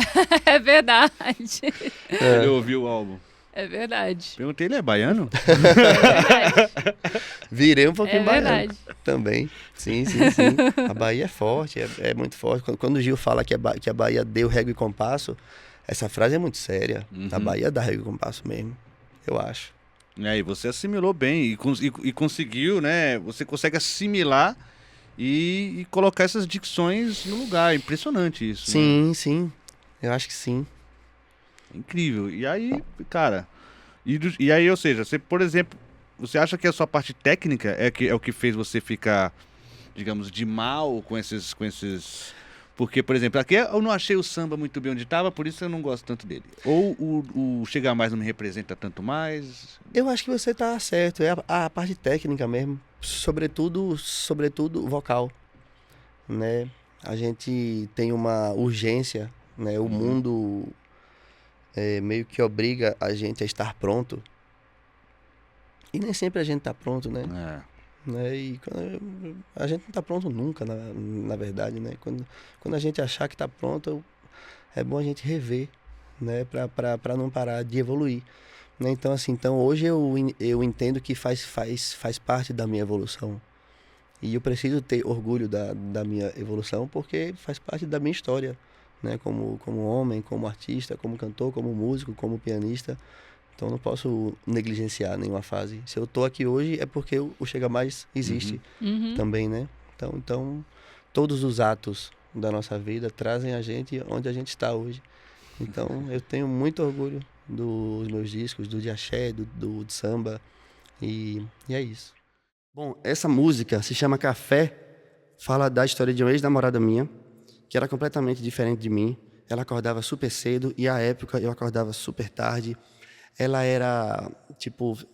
É verdade. Ele ouviu o álbum. É verdade. Perguntei, ele é baiano? É verdade. Virei um pouquinho É baiano verdade. também. Sim. A Bahia é forte, é muito forte. Quando o Gil fala que a Bahia deu régua e compasso, essa frase é muito séria. A Bahia dá régua e compasso mesmo, eu acho. E aí, você assimilou bem e conseguiu, né? Você consegue assimilar e colocar essas dicções no lugar. É impressionante isso. Né? Sim. Eu acho que sim. Incrível. E aí, cara... E aí, ou seja, você, por exemplo, você acha que a sua parte técnica é o que fez você ficar, digamos, de mal com esses... Porque, por exemplo, aqui eu não achei o samba muito bem onde estava, por isso eu não gosto tanto dele. Ou o Chega Mais não me representa tanto mais. Eu acho que você tá certo. É a parte técnica mesmo. Sobretudo vocal, né? A gente tem uma urgência, né? O mundo meio que obriga a gente a estar pronto. E nem sempre a gente tá pronto, né? Né? E a gente não tá pronto nunca, na verdade, né? Quando a gente achar que tá pronto, é bom a gente rever, né? Pra não parar de evoluir. Né? Então, assim, hoje eu entendo que faz parte da minha evolução. E eu preciso ter orgulho da minha evolução, porque faz parte da minha história, né? Como homem, como artista, como cantor, como músico, como pianista. Então, eu não posso negligenciar nenhuma fase. Se eu tô aqui hoje, é porque o Chega Mais existe também, né? Então, todos os atos da nossa vida trazem a gente onde a gente está hoje. Então, eu tenho muito orgulho dos meus discos, do de axé, do de samba, e é isso. Bom, essa música se chama Café, fala da história de uma ex-namorada minha, que era completamente diferente de mim. Ela acordava super cedo e, à época, eu acordava super tarde. Ela era,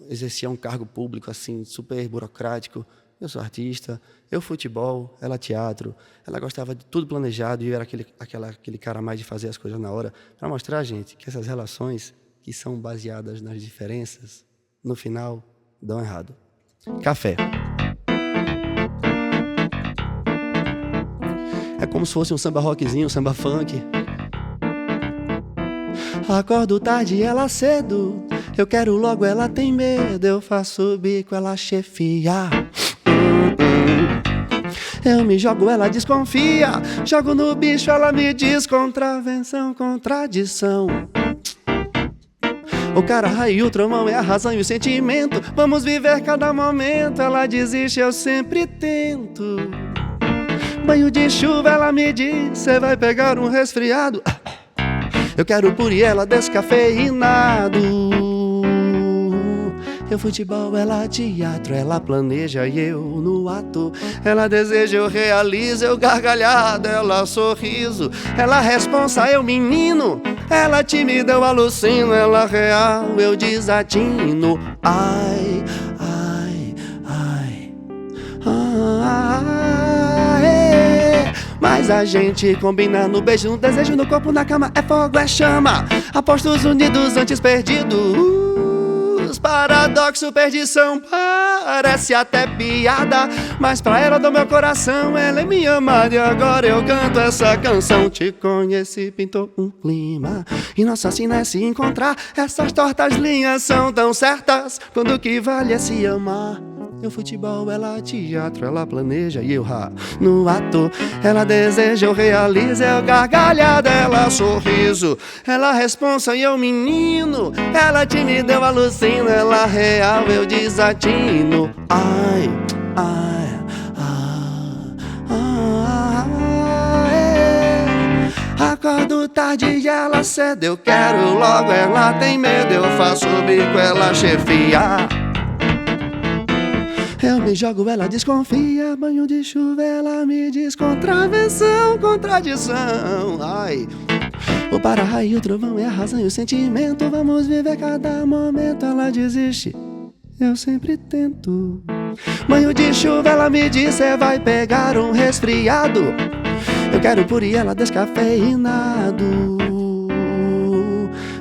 exercia um cargo público, assim, super burocrático. Eu sou artista, eu futebol, ela teatro. Ela gostava de tudo planejado e eu era aquele cara mais de fazer as coisas na hora, para mostrar, gente, que essas relações que são baseadas nas diferenças, no final, dão errado. Café. É como se fosse um samba rockzinho, um samba funk. Acordo tarde, ela cedo. Eu quero logo, ela tem medo. Eu faço o bico, ela chefia. Eu me jogo, ela desconfia. Jogo no bicho, ela me diz contravenção, contradição. O cara, raio e o trovão é a razão e o sentimento. Vamos viver cada momento. Ela desiste, eu sempre tento. Banho de chuva, ela me diz, cê vai pegar um resfriado. Eu quero por ela descafeinado. Eu futebol, ela teatro, ela planeja e eu no ato. Ela deseja, eu realizo, eu gargalhada, ela sorriso. Ela responsa, eu menino. Ela tímida, eu alucino. Ela real, eu desatino. Ai, ai, ai, ai. Mas a gente combina no beijo, no desejo, no corpo, na cama. É fogo, é chama. Apostos unidos, antes perdidos. Paradoxo, perdição, parece até piada, mas pra ela do meu coração, ela é minha amada. E agora eu canto essa canção. Te conheci, pintou um clima, e nossa sina é se encontrar. Essas tortas linhas são tão certas, quando o que vale é se amar. Eu futebol, ela teatro, ela planeja e eu no ato. Ela deseja, eu realizo, eu gargalhada, ela sorriso. Ela responsa e eu menino. Ela tímida, eu alucino. Ela real, eu desatino. Ai, ai, acordo tarde e ela cedo. Eu quero logo, ela tem medo. Eu faço o bico, ela chefia. Eu me jogo, ela desconfia. Banho de chuva, ela me diz contravenção, contradição. Ai, o para-raio, o trovão é a razão e o sentimento. Vamos viver cada momento. Ela desiste, eu sempre tento. Banho de chuva, ela me diz, cê vai pegar um resfriado. Eu quero por ela descafeinado.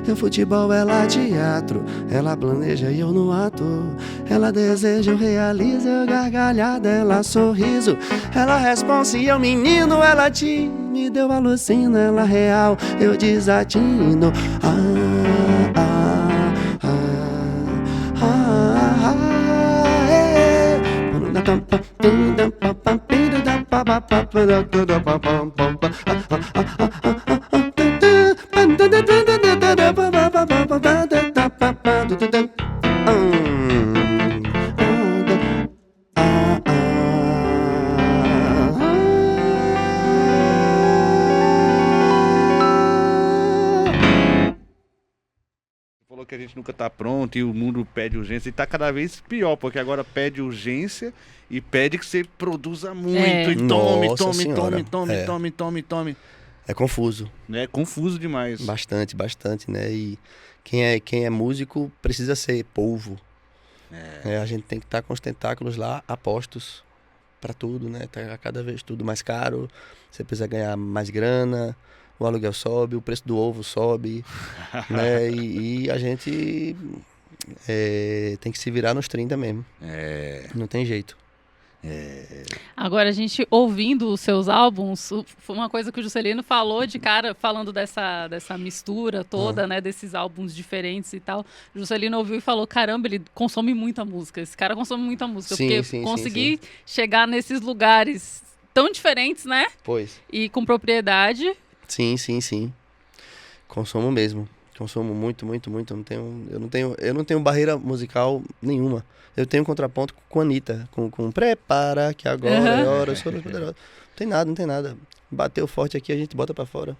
Eu futebol, ela teatro, ela planeja e eu no ato. Ela deseja, eu realizo, eu gargalhada, ela sorriso. Ela responsa e eu menino, ela tímida, eu alucino. Ela real, eu desatino. Falou que a gente nunca tá pronto e o mundo pede urgência, e tá cada vez pior, porque agora pede urgência e pede que você produza muito e tome, Nossa tome, Senhora. tome. É confuso. É confuso demais. Bastante, bastante, né? E quem é músico precisa ser polvo. A gente tem que estar com os tentáculos lá apostos para tudo, né? Tá cada vez tudo mais caro, você precisa ganhar mais grana, o aluguel sobe, o preço do ovo sobe, né? E a gente tem que se virar nos 30 mesmo. Não tem jeito. Agora, a gente ouvindo os seus álbuns, foi uma coisa que o Juscelino falou de cara, falando dessa mistura toda, né, desses álbuns diferentes e tal. O Juscelino ouviu e falou, caramba, ele consome muita música, esse cara consome muita música, Sim, porque sim, conseguir chegar nesses lugares tão diferentes, né, Pois. e com propriedade. Sim. Consumo mesmo. Consumo muito. Eu não tenho barreira musical nenhuma. Eu tenho contraponto com a Anitta, com prepara que agora é hora, eu sou poderosa. Não tem nada. Bateu forte aqui, a gente bota pra fora.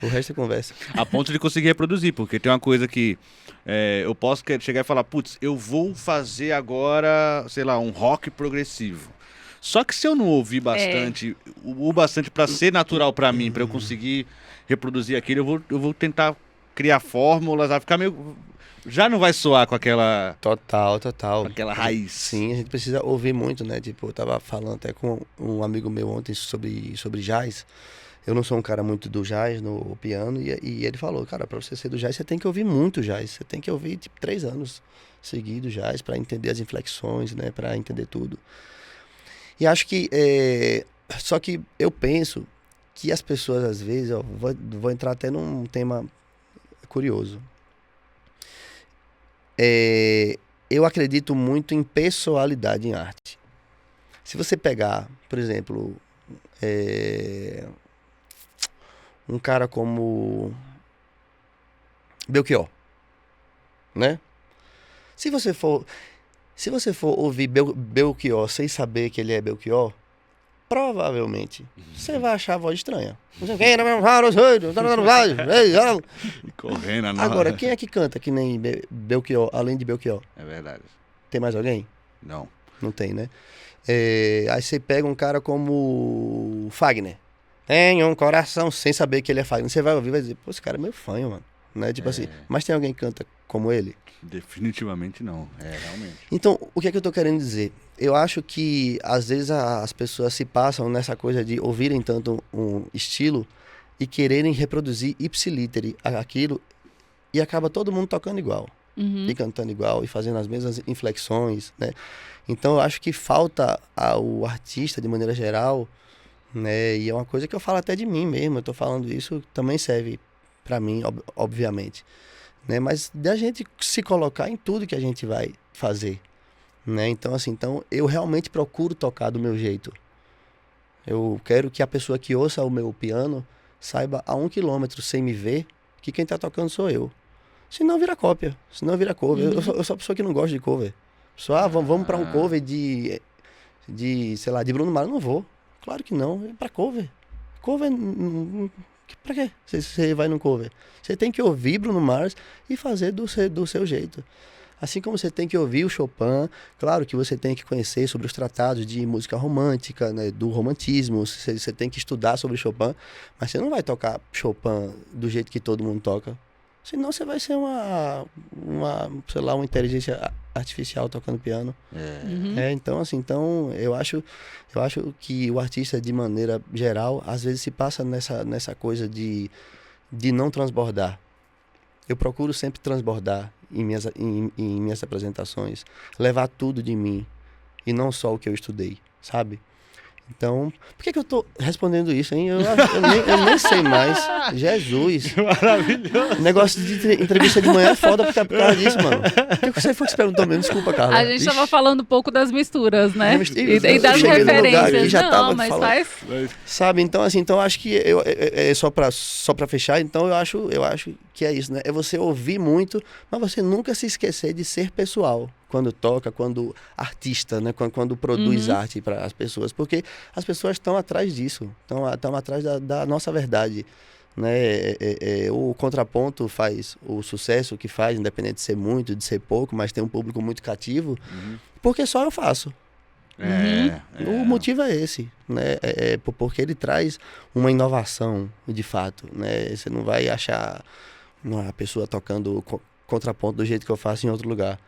O resto é conversa. A ponto de conseguir reproduzir, porque tem uma coisa que eu posso chegar e falar, putz, eu vou fazer agora, sei lá, um rock progressivo. Só que se eu não ouvir bastante, o bastante pra ser natural pra mim, pra eu conseguir reproduzir aquilo, eu vou tentar criar fórmulas, vai ficar meio... Já não vai soar com aquela... Total. Com aquela raiz. Sim, a gente precisa ouvir muito, né? Tipo, eu tava falando até com um amigo meu ontem sobre jazz. Eu não sou um cara muito do jazz no piano, e ele falou, cara, pra você ser do jazz, você tem que ouvir muito jazz. Você tem que ouvir, 3 anos seguidos jazz pra entender as inflexões, né? Pra entender tudo. E acho que... Só que eu penso que as pessoas, às vezes, vou entrar até num tema curioso. Eu acredito muito em pessoalidade em arte. Se você pegar, por exemplo, um cara como Belchior, né? Se você for ouvir Belchior sem saber que ele é Belchior, provavelmente você vai achar a voz estranha. Correndo, Agora, quem é que canta que nem Belchior, além de Belchior? É verdade. Tem mais alguém? Não. Não tem, né? Aí você pega um cara como Fagner. Tem um coração, sem saber que ele é Fagner. Você vai ouvir e vai dizer, pô, esse cara é meio fanho, mano. Né? Tipo assim, mas tem alguém que canta como ele? Definitivamente não. Realmente. Então, o que é que eu tô querendo dizer? Eu acho que, às vezes, as pessoas se passam nessa coisa de ouvirem tanto um estilo e quererem reproduzir ipsiliter aquilo e acaba todo mundo tocando igual. E cantando igual, e fazendo as mesmas inflexões, né? Então, eu acho que falta ao artista, de maneira geral, né? E é uma coisa que eu falo até de mim mesmo, eu tô falando isso, também serve pra mim, obviamente. Né? Mas da gente se colocar em tudo que a gente vai fazer, né? Então, assim, eu realmente procuro tocar do meu jeito. Eu quero que a pessoa que ouça o meu piano saiba a 1 quilômetro sem me ver que quem tá tocando sou eu. Senão vira cópia, senão vira cover. Eu sou a pessoa que não gosta de cover. Só, vamos pra um cover de, sei lá, de Bruno Mars. Não vou. Claro que não, é pra cover. Cover, pra quê? Você vai num cover. Você tem que ouvir Bruno Mars e fazer do seu jeito. Assim como você tem que ouvir o Chopin, claro que você tem que conhecer sobre os tratados de música romântica, né, do romantismo, você tem que estudar sobre Chopin, mas você não vai tocar Chopin do jeito que todo mundo toca. Senão você vai ser sei lá, uma inteligência artificial tocando piano. Então, assim, eu acho que o artista, de maneira geral, às vezes se passa nessa coisa de não transbordar. Eu procuro sempre transbordar em minhas apresentações, levar tudo de mim e não só o que eu estudei, sabe? Então, por que eu tô respondendo isso, hein? Eu nem sei mais. Jesus. Maravilhoso. Negócio de entrevista de manhã é foda por causa disso, mano. O que você foi que se perguntou mesmo? Desculpa, Carla. A gente tava falando um pouco das misturas, né? E das cheguei no lugar referências. aqui, já Não, tava mas falando. faz... Sabe, então assim, eu acho que só pra fechar, então eu acho que é isso, né? É você ouvir muito, mas você nunca se esquecer de ser pessoal. Quando toca, quando artista, né? Quando produz arte para as pessoas. Porque as pessoas estão atrás disso, estão atrás da nossa verdade. Né? O contraponto faz o sucesso que faz, independente de ser muito, de ser pouco, mas tem um público muito cativo, porque só eu faço. O motivo é esse, né? Porque ele traz uma inovação, de fato, né? Você não vai achar uma pessoa tocando contraponto do jeito que eu faço em outro lugar.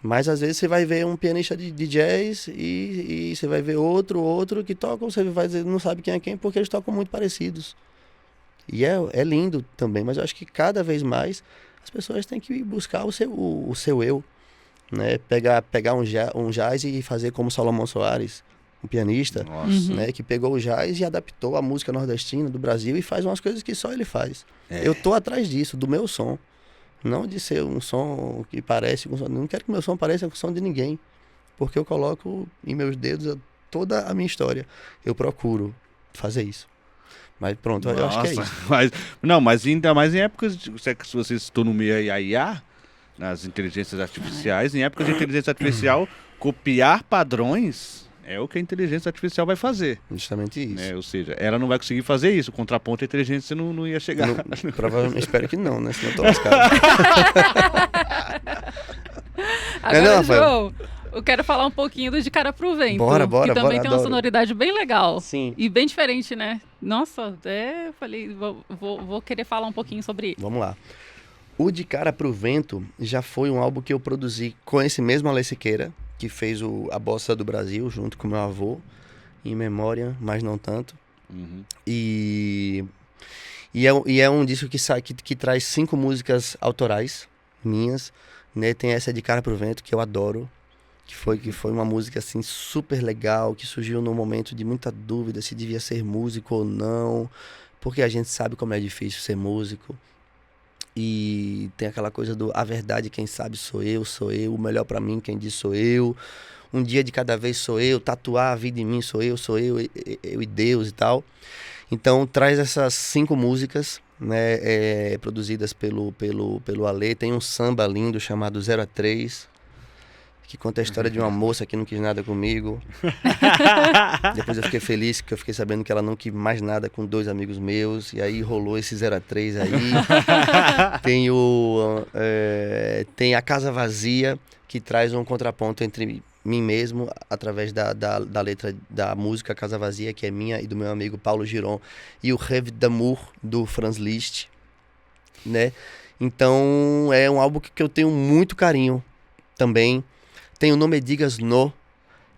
Mas às vezes você vai ver um pianista de jazz e você vai ver outro que toca, você vai dizer, não sabe quem é quem, porque eles tocam muito parecidos. E é lindo também, mas eu acho que cada vez mais as pessoas têm que buscar o seu eu, né? Pegar um jazz e fazer como Salomão Soares, um pianista, né? Que pegou o jazz e adaptou a música nordestina do Brasil e faz umas coisas que só ele faz. Eu tô atrás disso, do meu som. Não de ser um som que parece com som. Não quero que meu som pareça com o som de ninguém. Porque eu coloco em meus dedos toda a minha história. Eu procuro fazer isso. Mas pronto, eu acho que é isso. Mas ainda mais em épocas, se você citou no meio IA, nas inteligências artificiais, em épocas de inteligência artificial, copiar padrões é o que a inteligência artificial vai fazer. Justamente isso. Ou seja, ela não vai conseguir fazer isso. O contraponto à inteligência não ia chegar. Provavelmente, espero que não, né? Senão eu tô lascado. Agora, João, eu quero falar um pouquinho do De Cara Pro Vento. Bora, que também tem adoro. uma sonoridade bem legal. Sim. E bem diferente, né? Nossa, eu falei, vou querer falar um pouquinho sobre isso. Vamos lá. O De Cara Pro Vento já foi um álbum que eu produzi com esse mesmo Ale Siqueira, que fez a Bossa do Brasil, junto com meu avô, em memória, mas não tanto. E é um disco que traz 5 músicas autorais minhas, né? Tem essa De Cara Pro Vento, que eu adoro, que foi uma música assim super legal, que surgiu num momento de muita dúvida se devia ser músico ou não, porque a gente sabe como é difícil ser músico. E tem aquela coisa a verdade, quem sabe sou eu, o melhor pra mim, quem diz sou eu, um dia de cada vez sou eu, tatuar a vida em mim sou eu e Deus e tal. Então traz essas 5 músicas, né, produzidas pelo Ale. Tem um samba lindo chamado 0 a 3, que conta a história de uma moça que não quis nada comigo. Depois eu fiquei feliz, porque eu fiquei sabendo que ela não quis mais nada com 2 amigos meus, e aí rolou esse 0-3 aí. Tem a Casa Vazia, que traz um contraponto entre mim mesmo, através da letra da música Casa Vazia, que é minha e do meu amigo Paulo Giron, e o Rêve d'amour, do Franz Liszt, né? Então, é um álbum que eu tenho muito carinho também. Tem o Não Me Digas No,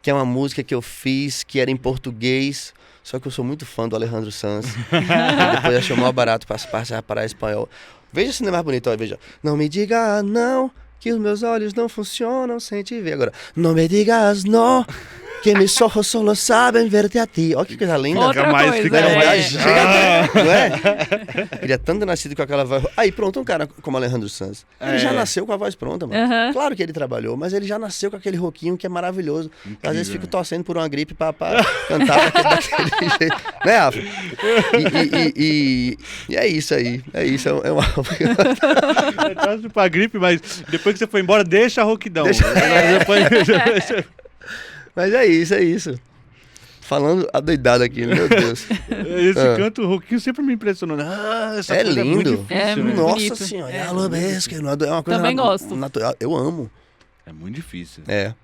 que é uma música que eu fiz, que era em português, só que eu sou muito fã do Alejandro Sanz. Depois achei maior barato para espanhol. Veja se não é mais bonito, ó, veja. Não me diga não, que os meus olhos não funcionam sem te ver. Agora, não me digas no, que mis ojos solo sabem verte a ti. Olha que coisa linda. Outra coisa, fica né? mais. Chega até, não é? Ele é tanto nascido com aquela voz. Aí pronto, um cara como Alejandro Sanz. Ele já nasceu com a voz pronta, mano. Aham. Claro que ele trabalhou, mas ele já nasceu com aquele roquinho que é maravilhoso. Às vezes fico torcendo por uma gripe pra cantar daquele jeito. Né, Rafa? E é isso aí. É isso. É uma... Eu torço pra gripe, mas depois que você foi embora, deixa a rouquidão. Mas é isso. Falando adoidado aqui, meu Deus. Esse canto rouquinho sempre me impressionou. Essa É coisa lindo. muito difícil, É né? muito Nossa bonito. senhora, É. é uma coisa Também gosto. natural. Eu amo. É muito difícil. É,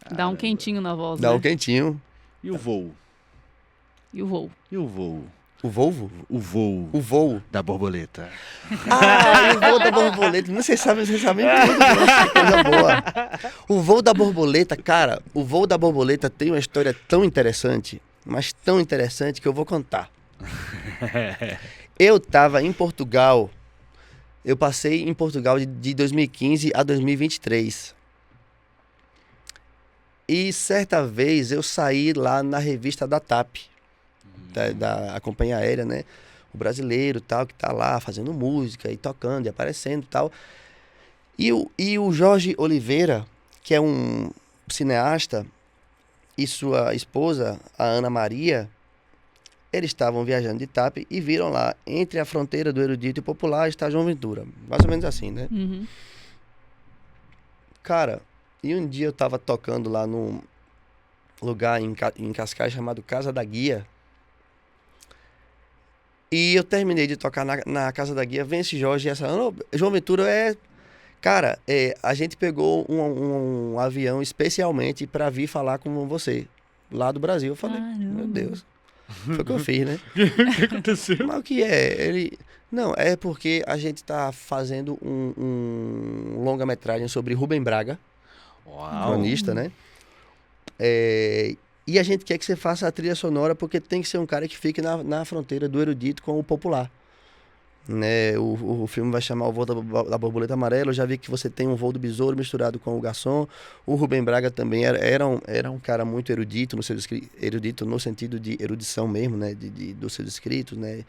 Dá um quentinho na voz, dá né? um quentinho. E o voo? E o voo. E o voo? O Volvo? O voo O voo. da borboleta. Ah, o voo da borboleta. Não sei sabem tudo, nossa, que coisa boa. O voo da borboleta, cara, o voo da borboleta tem uma história tão interessante, mas tão interessante que eu vou contar. Eu tava em Portugal, eu passei em Portugal de 2015 a 2023. E certa vez eu saí lá na revista da TAP, da companhia aérea, né? O brasileiro tal, que tá lá fazendo música e tocando e aparecendo e tal. E o Jorge Oliveira, que é um cineasta, e sua esposa, a Ana Maria, eles estavam viajando de TAP e viram lá, entre a fronteira do erudito e popular, está João Ventura. Mais ou menos assim, né? Uhum. Cara, e um dia eu tava tocando lá num lugar em Cascais chamado Casa da Guia. E eu terminei de tocar na Casa da Guia, vem esse Jorge e essa Ana. João Ventura é... Cara, a gente pegou um avião especialmente pra vir falar com você, lá do Brasil. Eu falei, Caramba. meu Deus, foi o que eu fiz, né? O que aconteceu? Mas o que é? Não, é porque a gente tá fazendo um longa-metragem sobre Rubem Braga, Uau. cronista, né? E a gente quer que você faça a trilha sonora porque tem que ser um cara que fique na fronteira do erudito com o popular. Né? O filme vai chamar O Voo da Borboleta Amarela. Eu já vi que você tem um Voo do Besouro misturado com o Garçom. O Rubem Braga também era um cara muito erudito erudito no sentido de erudição mesmo, né? Dos seus escritos, né?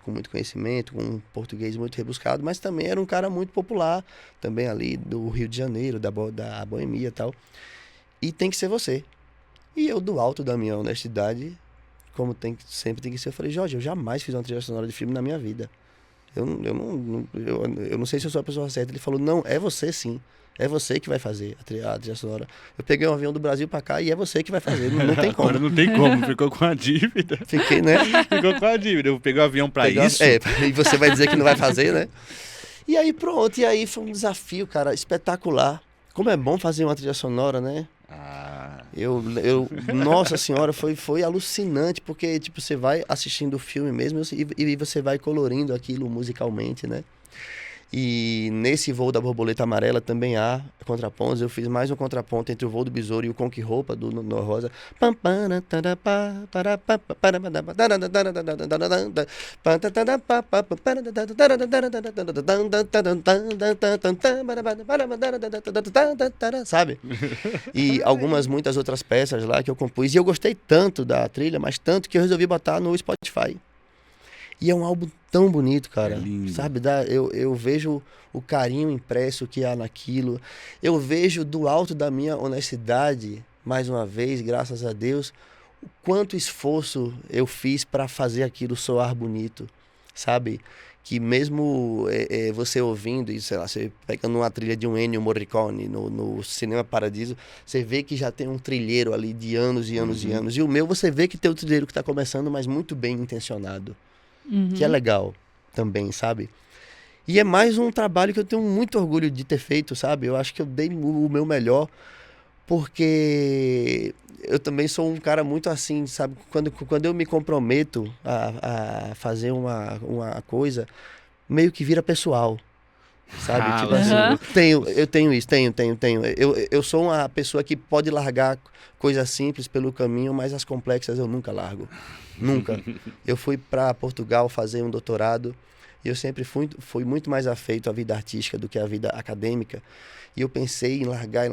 Com muito conhecimento, com um português muito rebuscado, mas também era um cara muito popular, também ali do Rio de Janeiro, da boemia e tal. E tem que ser você. E eu, do alto da minha honestidade, como sempre tem que ser, eu falei, Jorge, eu jamais fiz uma trilha sonora de filme na minha vida. Eu não sei se eu sou a pessoa certa. Ele falou, não, é você sim. É você que vai fazer a trilha sonora. Eu peguei um avião do Brasil pra cá e é você que vai fazer. Não tem como. Agora não tem como, ficou com a dívida. Fiquei, né? Ficou com a dívida. Eu peguei o avião pra isso. E você vai dizer que não vai fazer, né? E aí pronto, e aí foi um desafio, cara, espetacular. Como é bom fazer uma trilha sonora, né? Nossa senhora, foi alucinante, porque tipo, você vai assistindo o filme mesmo e você vai colorindo aquilo musicalmente, né? E nesse Voo da Borboleta Amarela também há contrapontos. Eu fiz mais um contraponto entre o Voo do Besouro e o Conque Roupa do No Rosa. Sabe? E muitas outras peças lá que eu compus. E eu gostei tanto da trilha, mas tanto que eu resolvi botar no Spotify. E é um álbum tão bonito, cara. É lindo. Sabe? Eu vejo o carinho impresso que há naquilo. Eu vejo do alto da minha honestidade, mais uma vez, graças a Deus, o quanto esforço eu fiz para fazer aquilo soar bonito. sabe? Que mesmo você ouvindo, e sei lá, você pegando uma trilha de um Ennio Morricone no Cinema Paradiso, você vê que já tem um trilheiro ali de anos e anos e anos. E o meu, você vê que tem o trilheiro que está começando, mas muito bem intencionado. Que é legal também, sabe? E é mais um trabalho que eu tenho muito orgulho de ter feito, sabe? Eu acho que eu dei o meu melhor, porque eu também sou um cara muito assim, sabe? Quando eu me comprometo a fazer uma coisa, meio que vira pessoal, sabe? Tipo assim, eu tenho isso, tenho. Eu sou uma pessoa que pode largar coisas simples pelo caminho, mas as complexas eu nunca largo. Nunca. Eu fui para Portugal fazer um doutorado e eu sempre fui muito mais afeito à vida artística do que à vida acadêmica. E eu pensei em largar.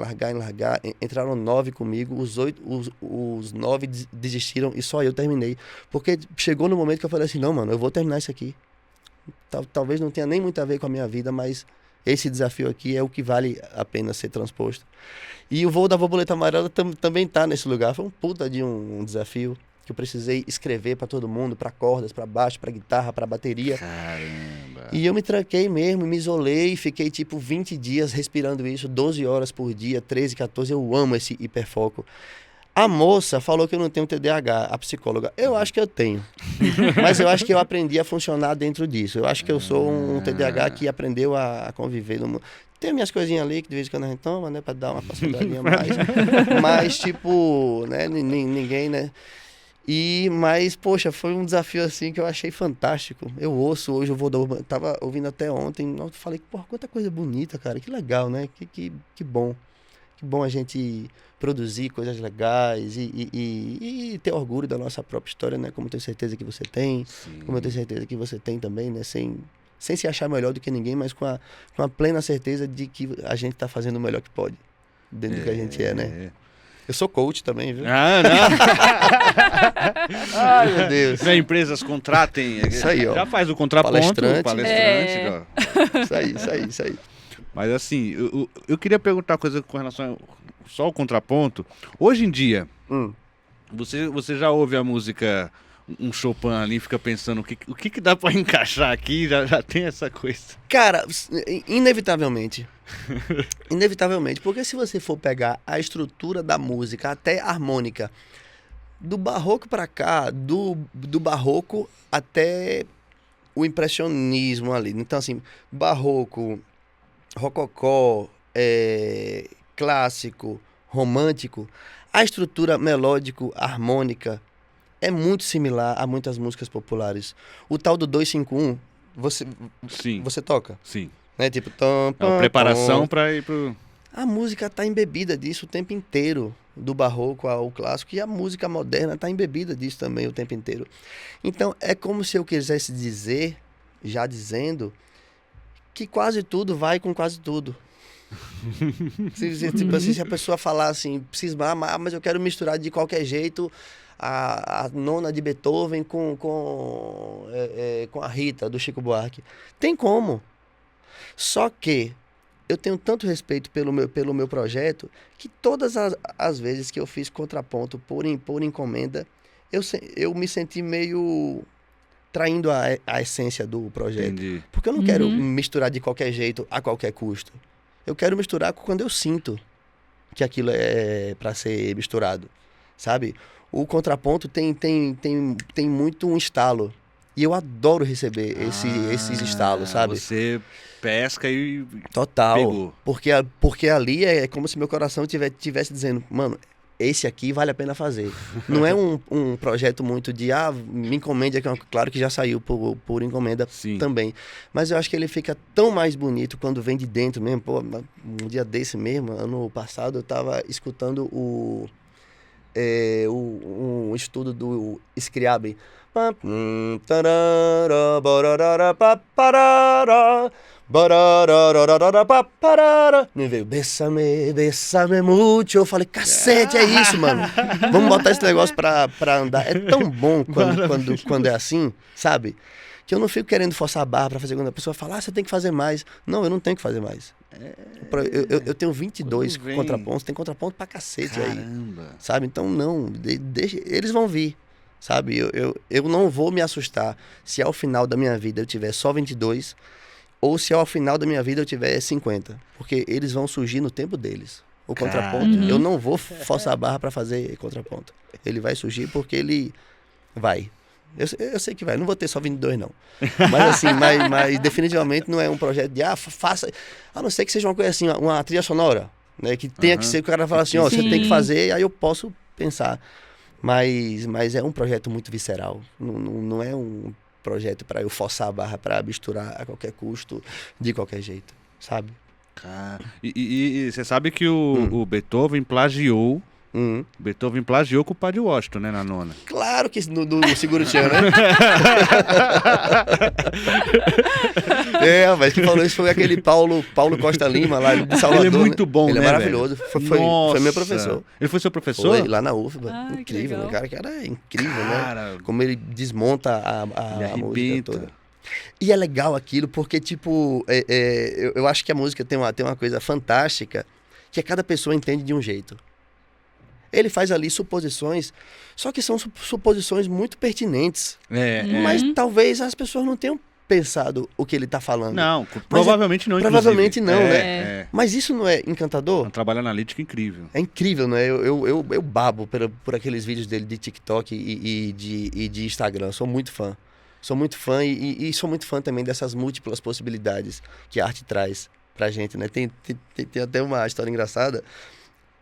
Entraram 9 comigo, os 9 desistiram e só eu terminei. Porque chegou no momento que eu falei assim, não, mano, eu vou terminar isso aqui. Talvez não tenha nem muito a ver com a minha vida, mas esse desafio aqui é o que vale a pena ser transposto. E o Voo da Borboleta Amarela também tá nesse lugar. Foi um puta de um desafio que eu precisei escrever para todo mundo, para cordas, para baixo, para guitarra, para bateria. Caramba! E eu me tranquei mesmo, me isolei, fiquei tipo 20 dias respirando isso, 12 horas por dia, 13, 14, eu amo esse hiperfoco. A moça falou que eu não tenho TDAH, a psicóloga. Eu acho que eu tenho. Mas eu acho que eu aprendi a funcionar dentro disso. Eu acho que eu sou um TDAH que aprendeu a conviver no mundo. Tem minhas coisinhas ali que de vez em quando a gente toma, né? Pra dar uma passadinha a mais. Mas, tipo, né? Ninguém, né? Mas, poxa, foi um desafio assim que eu achei fantástico. Eu ouço hoje, tava ouvindo até ontem, eu falei, porra, quanta coisa bonita, cara, que legal, né? Que bom. Que bom a gente produzir coisas legais e ter orgulho da nossa própria história, né? Como eu tenho certeza que você tem, como eu tenho certeza que você tem também, né? Sem se achar melhor do que ninguém, mas com a plena certeza de que a gente tá fazendo o melhor que pode, dentro do que a gente é, né? Eu sou coach também, viu? Ah, não. Ai, meu Deus. Empresas contratem. Isso aí, ó. Já faz o contraponto. Palestrante. Ó. Isso aí. Mas assim, eu queria perguntar uma coisa com relação só ao contraponto. Hoje em dia, você já ouve a música, um Chopin ali, fica pensando o que dá pra encaixar aqui, já tem essa coisa. Cara, inevitavelmente. Inevitavelmente, porque se você for pegar a estrutura da música, até harmônica, do barroco pra cá, do barroco até o impressionismo ali. Então, assim, barroco, rococó, clássico, romântico, a estrutura melódico-harmônica é muito similar a muitas músicas populares. O tal do 2-5-1, você toca? Sim. Né? Tipo, É uma preparação para ir pro... A música tá embebida disso o tempo inteiro, do barroco ao clássico, e a música moderna tá embebida disso também o tempo inteiro. Então, é como se eu quisesse dizer, já dizendo, que quase tudo vai com quase tudo. Tipo assim, se a pessoa falar assim, cismar, mas eu quero misturar de qualquer jeito a nona de Beethoven com a Rita, do Chico Buarque. Tem como. Só que eu tenho tanto respeito pelo meu projeto que todas as vezes que eu fiz contraponto por encomenda, eu me senti meio traindo a essência do projeto. Entendi. Porque eu não quero misturar de qualquer jeito, a qualquer custo. Eu quero misturar quando eu sinto que aquilo é para ser misturado, sabe? O contraponto tem muito um estalo. E eu adoro receber esses estalos, sabe? Você pesca e Total. pegou. Porque ali é como se meu coração tivesse dizendo, mano, esse aqui vale a pena fazer. Não é um projeto muito de, me encomende aqui. Claro que já saiu por encomenda também. Mas eu acho que ele fica tão mais bonito quando vem de dentro mesmo. Pô, um dia desse mesmo, ano passado, eu tava escutando um estudo do Scriabin. Me veio, bésame mucho. Eu falei, cacete, é isso, mano. Vamos botar esse negócio pra andar. É tão bom quando é assim, sabe? Que eu não fico querendo forçar a barra pra fazer quando a pessoa fala, você tem que fazer mais. Não, eu não tenho que fazer mais. Eu tenho 22 contrapontos, tem contraponto pra cacete. Caramba. Aí. Sabe? Então, não, eles vão vir. sabe? Eu não vou me assustar se ao final da minha vida eu tiver só 22 ou se ao final da minha vida eu tiver 50, porque eles vão surgir no tempo deles. O contraponto, eu não vou forçar a barra para fazer contraponto. Ele vai surgir porque ele vai. Eu sei que vai, não vou ter só 22 não. Mas assim, mas definitivamente não é um projeto de, faça, a não ser que seja uma coisa assim, uma trilha sonora, né? Que tenha que ser, que o cara fala assim, ó, você tem que fazer, aí eu posso pensar. Mas é um projeto muito visceral, não é um projeto para eu forçar a barra para misturar a qualquer custo, de qualquer jeito, sabe? E você sabe que o Beethoven plagiou. Beethoven plagiou com o Padre Washington, né, na nona. Claro que no Seguro Tchan, né? Mas quem falou isso foi aquele Paulo Costa Lima, lá de Salvador. Ele é muito bom, ele né, é maravilhoso. Foi meu professor. Ele foi seu professor? Foi, lá na UFBA. Incrível, né? Cara, que era incrível, né? Como ele desmonta a música toda. E é legal aquilo, porque, tipo, eu acho que a música tem uma coisa fantástica, que cada pessoa entende de um jeito. Ele faz ali suposições, só que são suposições muito pertinentes. Mas talvez as pessoas não tenham pensado o que ele está falando. Não, provavelmente não, provavelmente não, né? Mas isso não é encantador? É um trabalho analítico incrível. É incrível, né? Eu babo por aqueles vídeos dele de TikTok e de Instagram. Sou muito fã. Sou muito fã e sou muito fã também dessas múltiplas possibilidades que a arte traz pra gente, né? Tem até uma história engraçada.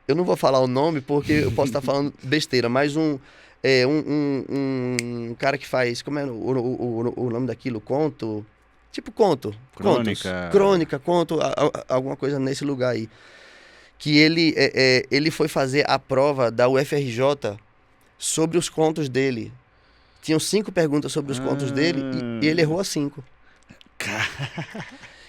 Eu não vou falar o nome porque eu posso estar falando besteira, mas um cara que faz, como é o nome daquilo? Conto? Tipo conto. Crônica, conto, alguma coisa nesse lugar aí. Que ele foi fazer a prova da UFRJ sobre os contos dele. Tinham 5 perguntas sobre os contos dele e ele errou as 5.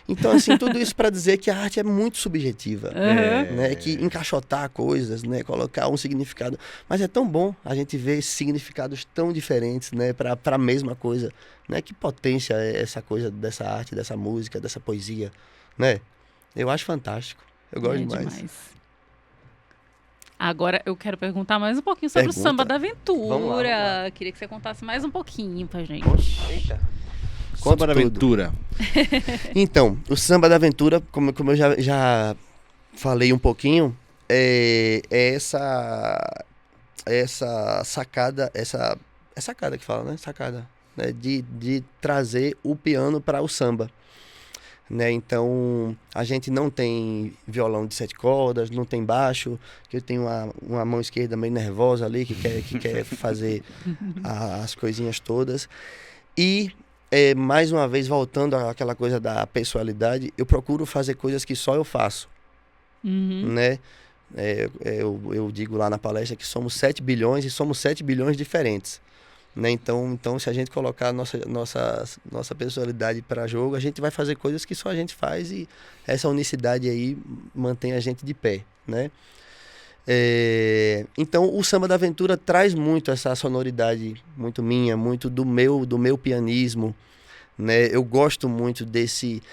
Então, assim, tudo isso para dizer que a arte é muito subjetiva, né? Que encaixotar coisas, né? Colocar um significado. Mas é tão bom a gente ver esses significados tão diferentes, né? Para a mesma coisa, né? Que potência é essa coisa dessa arte, dessa música, dessa poesia, né? Eu acho fantástico. Eu gosto demais. Agora eu quero perguntar mais um pouquinho sobre o Samba da Aventura. Vamos lá. Queria que você contasse mais um pouquinho pra gente. Eita. Samba da Aventura. Então, o Samba da Aventura, como eu já falei um pouquinho, é essa sacada, é sacada que fala, né? Sacada, né? De trazer o piano para o samba. Né? Então, a gente não tem violão de 7 cordas, não tem baixo, que eu tenho uma mão esquerda meio nervosa ali, que quer fazer as coisinhas todas. E, mais uma vez, voltando àquela coisa da pessoalidade, eu procuro fazer coisas que só eu faço. Né? Eu digo lá na palestra que somos 7 bilhões e somos 7 bilhões diferentes. Né? Então, se a gente colocar a nossa personalidade para jogo, a gente vai fazer coisas que só a gente faz e essa unicidade aí mantém a gente de pé, né? Então, o Samba da Aventura traz muito essa sonoridade muito minha, muito do meu pianismo, né? Eu gosto muito desse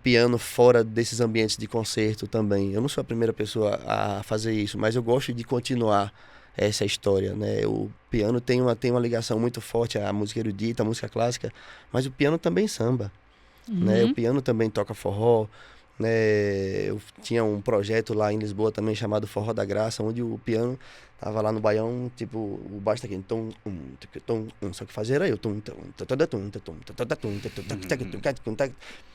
piano fora desses ambientes de concerto também. Eu não sou a primeira pessoa a fazer isso, mas eu gosto de continuar essa história, né? O piano tem uma ligação muito forte à música erudita, à música clássica, mas o piano também samba, né? O piano também toca forró, né? Eu tinha um projeto lá em Lisboa também chamado Forró da Graça, onde o piano tava lá no baião, tipo, o baixo tá aqui, só que fazia era eu,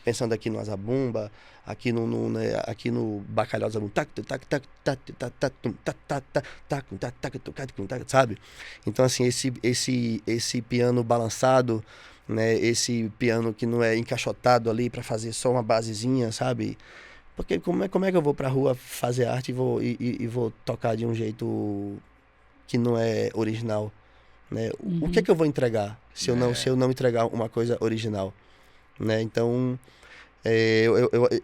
pensando aqui no Azabumba, aqui no Bacalhau Zabum, sabe? Então, assim, esse piano balançado, né? Esse piano que não é encaixotado ali para fazer só uma basezinha, sabe? Porque como é que eu vou pra rua fazer arte e vou tocar de um jeito que não é original, né? O que é que eu vou entregar se eu não entregar uma coisa original, né? Então,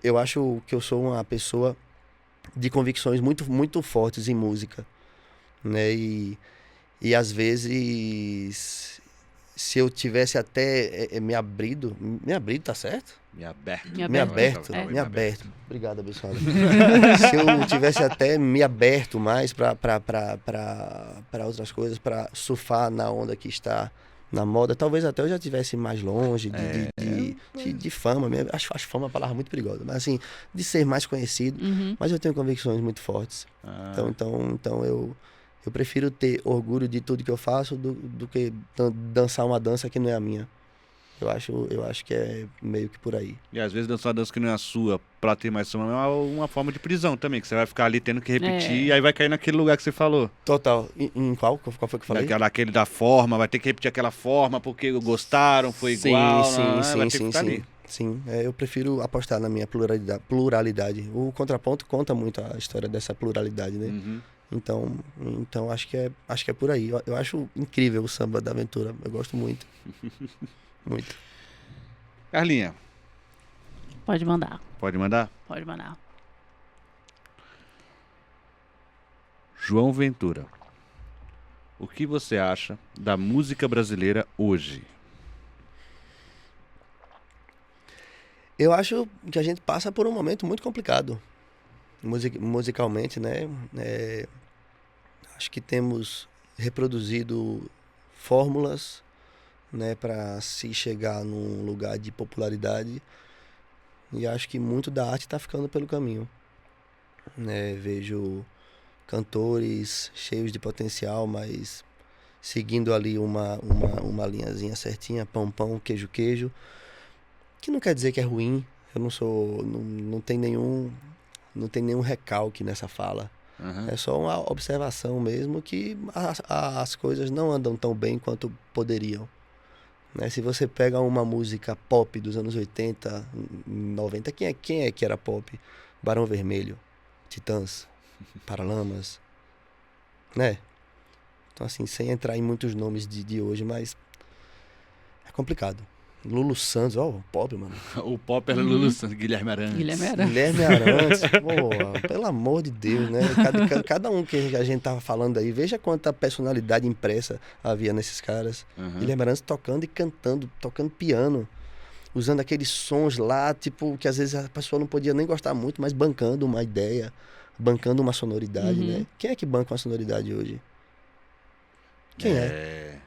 eu acho que eu sou uma pessoa de convicções muito, muito fortes em música, né? E às vezes, se eu tivesse até me abrido, tá certo? Me aberto. Me aberto. Obrigado, abençoado. Se eu tivesse até me aberto mais para outras coisas, para surfar na onda que está na moda, talvez até eu já estivesse mais longe de fama. Acho fama uma palavra muito perigosa, mas assim, de ser mais conhecido. Mas eu tenho convicções muito fortes. Então eu prefiro ter orgulho de tudo que eu faço do que dançar uma dança que não é a minha. Eu acho que é meio que por aí. E às vezes dançar uma dança que não é a sua, pra ter mais fama, é uma forma de prisão também, que você vai ficar ali tendo que repetir e aí vai cair naquele lugar que você falou. Total. Em qual foi que eu falei? Aquele da forma, vai ter que repetir aquela forma porque gostaram, foi igual. Sim. Eu prefiro apostar na minha pluralidade. O contraponto conta muito a história dessa pluralidade, né? Então acho que é por aí. Eu acho incrível o samba da aventura. Eu gosto muito. Muito. Carlinha. Pode mandar. Pode mandar? Pode mandar. João Ventura. O que você acha da música brasileira hoje? Eu acho que a gente passa por um momento muito complicado. Musicalmente, né? Acho que temos reproduzido fórmulas, né, para se chegar num lugar de popularidade, e acho que muito da arte está ficando pelo caminho, né? Vejo cantores cheios de potencial, mas seguindo ali uma linhazinha certinha, pão, queijo, que não quer dizer que é ruim. Eu não tem nenhum recalque nessa fala. É só uma observação mesmo que as coisas não andam tão bem quanto poderiam. Né? Se você pega uma música pop dos anos 80, 90, quem é que era pop? Barão Vermelho, Titãs, Paralamas, né? Então assim, sem entrar em muitos nomes de hoje, mas é complicado. Lulu Santos, pop, mano. O pop era Lulu Santos, Guilherme Arantes. Guilherme Arantes, pô, pelo amor de Deus, né? Cada um que a gente tava falando aí, veja quanta personalidade impressa havia nesses caras. Guilherme Arantes tocando e cantando, tocando piano, usando aqueles sons lá, tipo, que às vezes a pessoa não podia nem gostar muito, mas bancando uma ideia, bancando uma sonoridade, né? Quem é que banca uma sonoridade hoje? Quem é?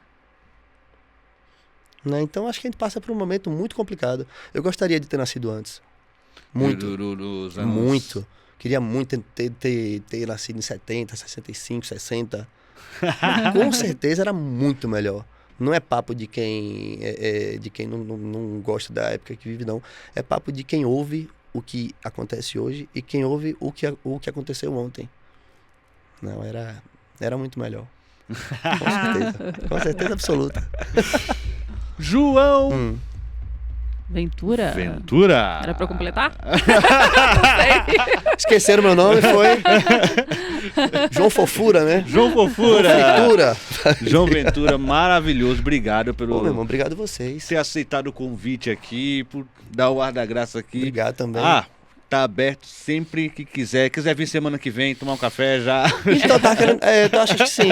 Né? Então acho que a gente passa por um momento muito complicado. Eu gostaria de ter nascido antes. Muito. Muito. Queria muito ter nascido em 70, 65, 60. Com certeza era muito melhor. Não é papo de quem não gosta da época que vive, não. É papo de quem ouve o que acontece hoje e quem ouve o que aconteceu ontem. Não, era muito melhor. Com certeza. Com certeza absoluta. João Ventura? Era pra eu completar? Esqueceram meu nome, foi João Fofura, né? João Fofura. João Ventura, maravilhoso. Obrigado pelo... meu irmão, obrigado a vocês. Ter aceitado o convite aqui, por dar o ar da graça aqui. Obrigado também. Tá aberto sempre que quiser. Quiser vir semana que vem, tomar um café já. Então tá querendo... eu acho que sim.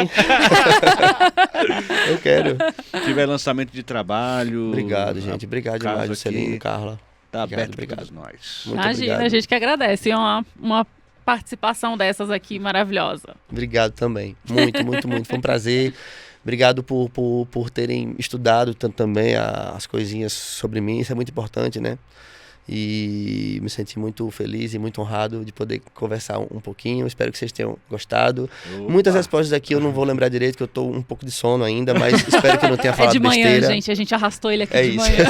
Eu quero. Se tiver lançamento de trabalho... Obrigado, gente. Obrigado demais, Juscelino, Carla. Tá obrigado, aberto para todos nós. Muito Imagina, obrigado. A gente que agradece. É uma participação dessas aqui maravilhosa. Obrigado também. Muito. Foi um prazer. Obrigado por terem estudado tanto também as coisinhas sobre mim. Isso é muito importante, né? E me senti muito feliz e muito honrado de poder conversar um pouquinho. Espero que vocês tenham gostado. Opa. Muitas respostas aqui eu não vou lembrar direito, que eu tô um pouco de sono ainda, mas espero que eu não tenha falado besteira. É de manhã, gente. A gente arrastou ele aqui de isso. manhã.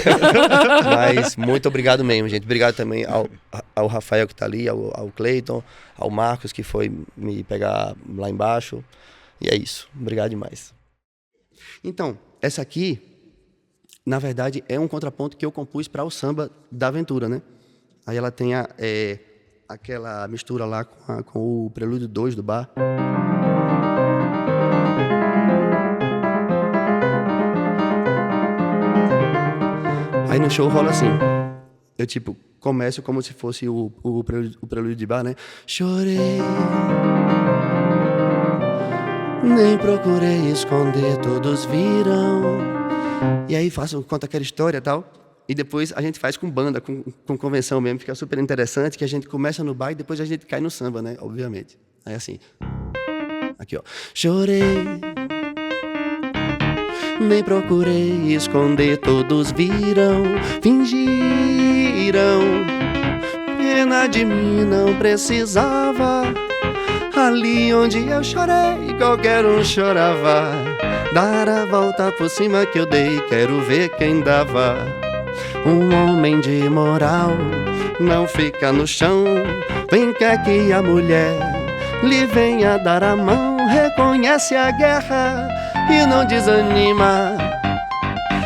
Mas muito obrigado mesmo, gente. Obrigado também ao Rafael que tá ali, ao Cleiton, ao Marcos que foi me pegar lá embaixo. E é isso. Obrigado demais. Então, essa aqui, na verdade, é um contraponto que eu compus para o samba da aventura, né? Aí ela tem aquela mistura lá com o Prelúdio 2 do bar. Aí no show rola assim. Eu, começo como se fosse o prelúdio de bar, né? Chorei, nem procurei esconder, todos viram. E aí conta aquela história e tal. E depois a gente faz com banda, com convenção mesmo. Fica super interessante, que a gente começa no bar e depois a gente cai no samba, né? Obviamente. Aí assim. Aqui, ó. Chorei. Nem procurei esconder, todos viram, fingiram. Pena de mim não precisava. Ali onde eu chorei, qualquer um chorava. Dar a volta por cima que eu dei, quero ver quem dava. Um homem de moral não fica no chão. Vem quer que a mulher lhe venha dar a mão. Reconhece a guerra e não desanima.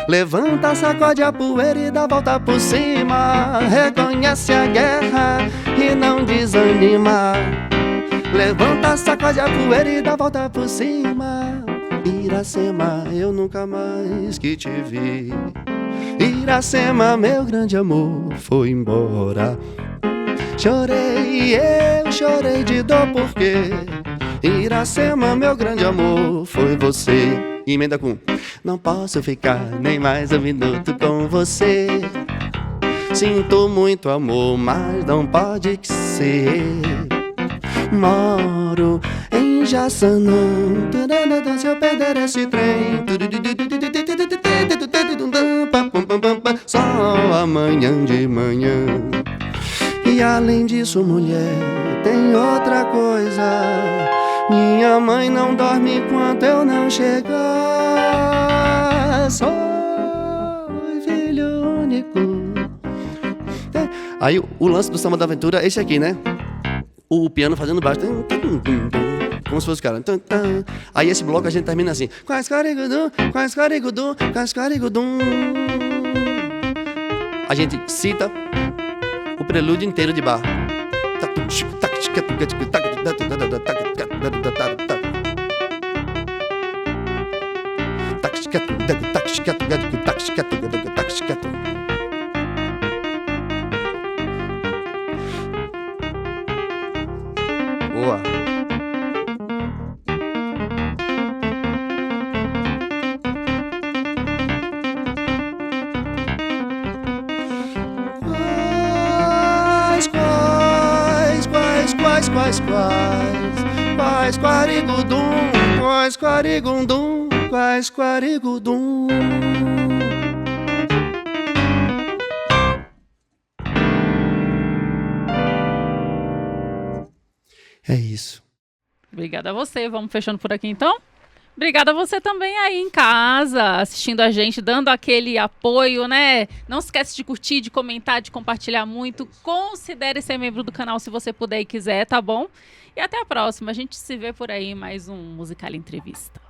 Levanta, sacode a poeira e dá a volta por cima. Reconhece a guerra e não desanima. Levanta, sacode a poeira e dá a volta por cima. Iracema, eu nunca mais que te vi. Iracema, meu grande amor, foi embora. Chorei, eu chorei de dor porque Iracema, meu grande amor, foi você. E emenda com: não posso ficar nem mais um minuto com você. Sinto muito amor, mas não pode ser. Moro em Jaçanã, se eu perder esse trem, só amanhã de manhã. E além disso, mulher, tem outra coisa. Minha mãe não dorme enquanto eu não chegar. Sou filho único. Aí o lance do Samba da Aventura é esse aqui, né? O piano fazendo baixo, como se fosse o cara. Aí esse bloco a gente termina assim: quais carigudum, quais carigudum, quais carigudum. A gente cita o prelúdio inteiro de Bach. Boa. Quais quarigudum, quais quarigundum, quais quarigudum. É isso. Obrigada a você. Vamos fechando por aqui, então? Obrigada a você também aí em casa, assistindo a gente, dando aquele apoio, né? Não esquece de curtir, de comentar, de compartilhar muito. Considere ser membro do canal se você puder e quiser, tá bom? E até a próxima. A gente se vê por aí em mais um Musical Entrevista.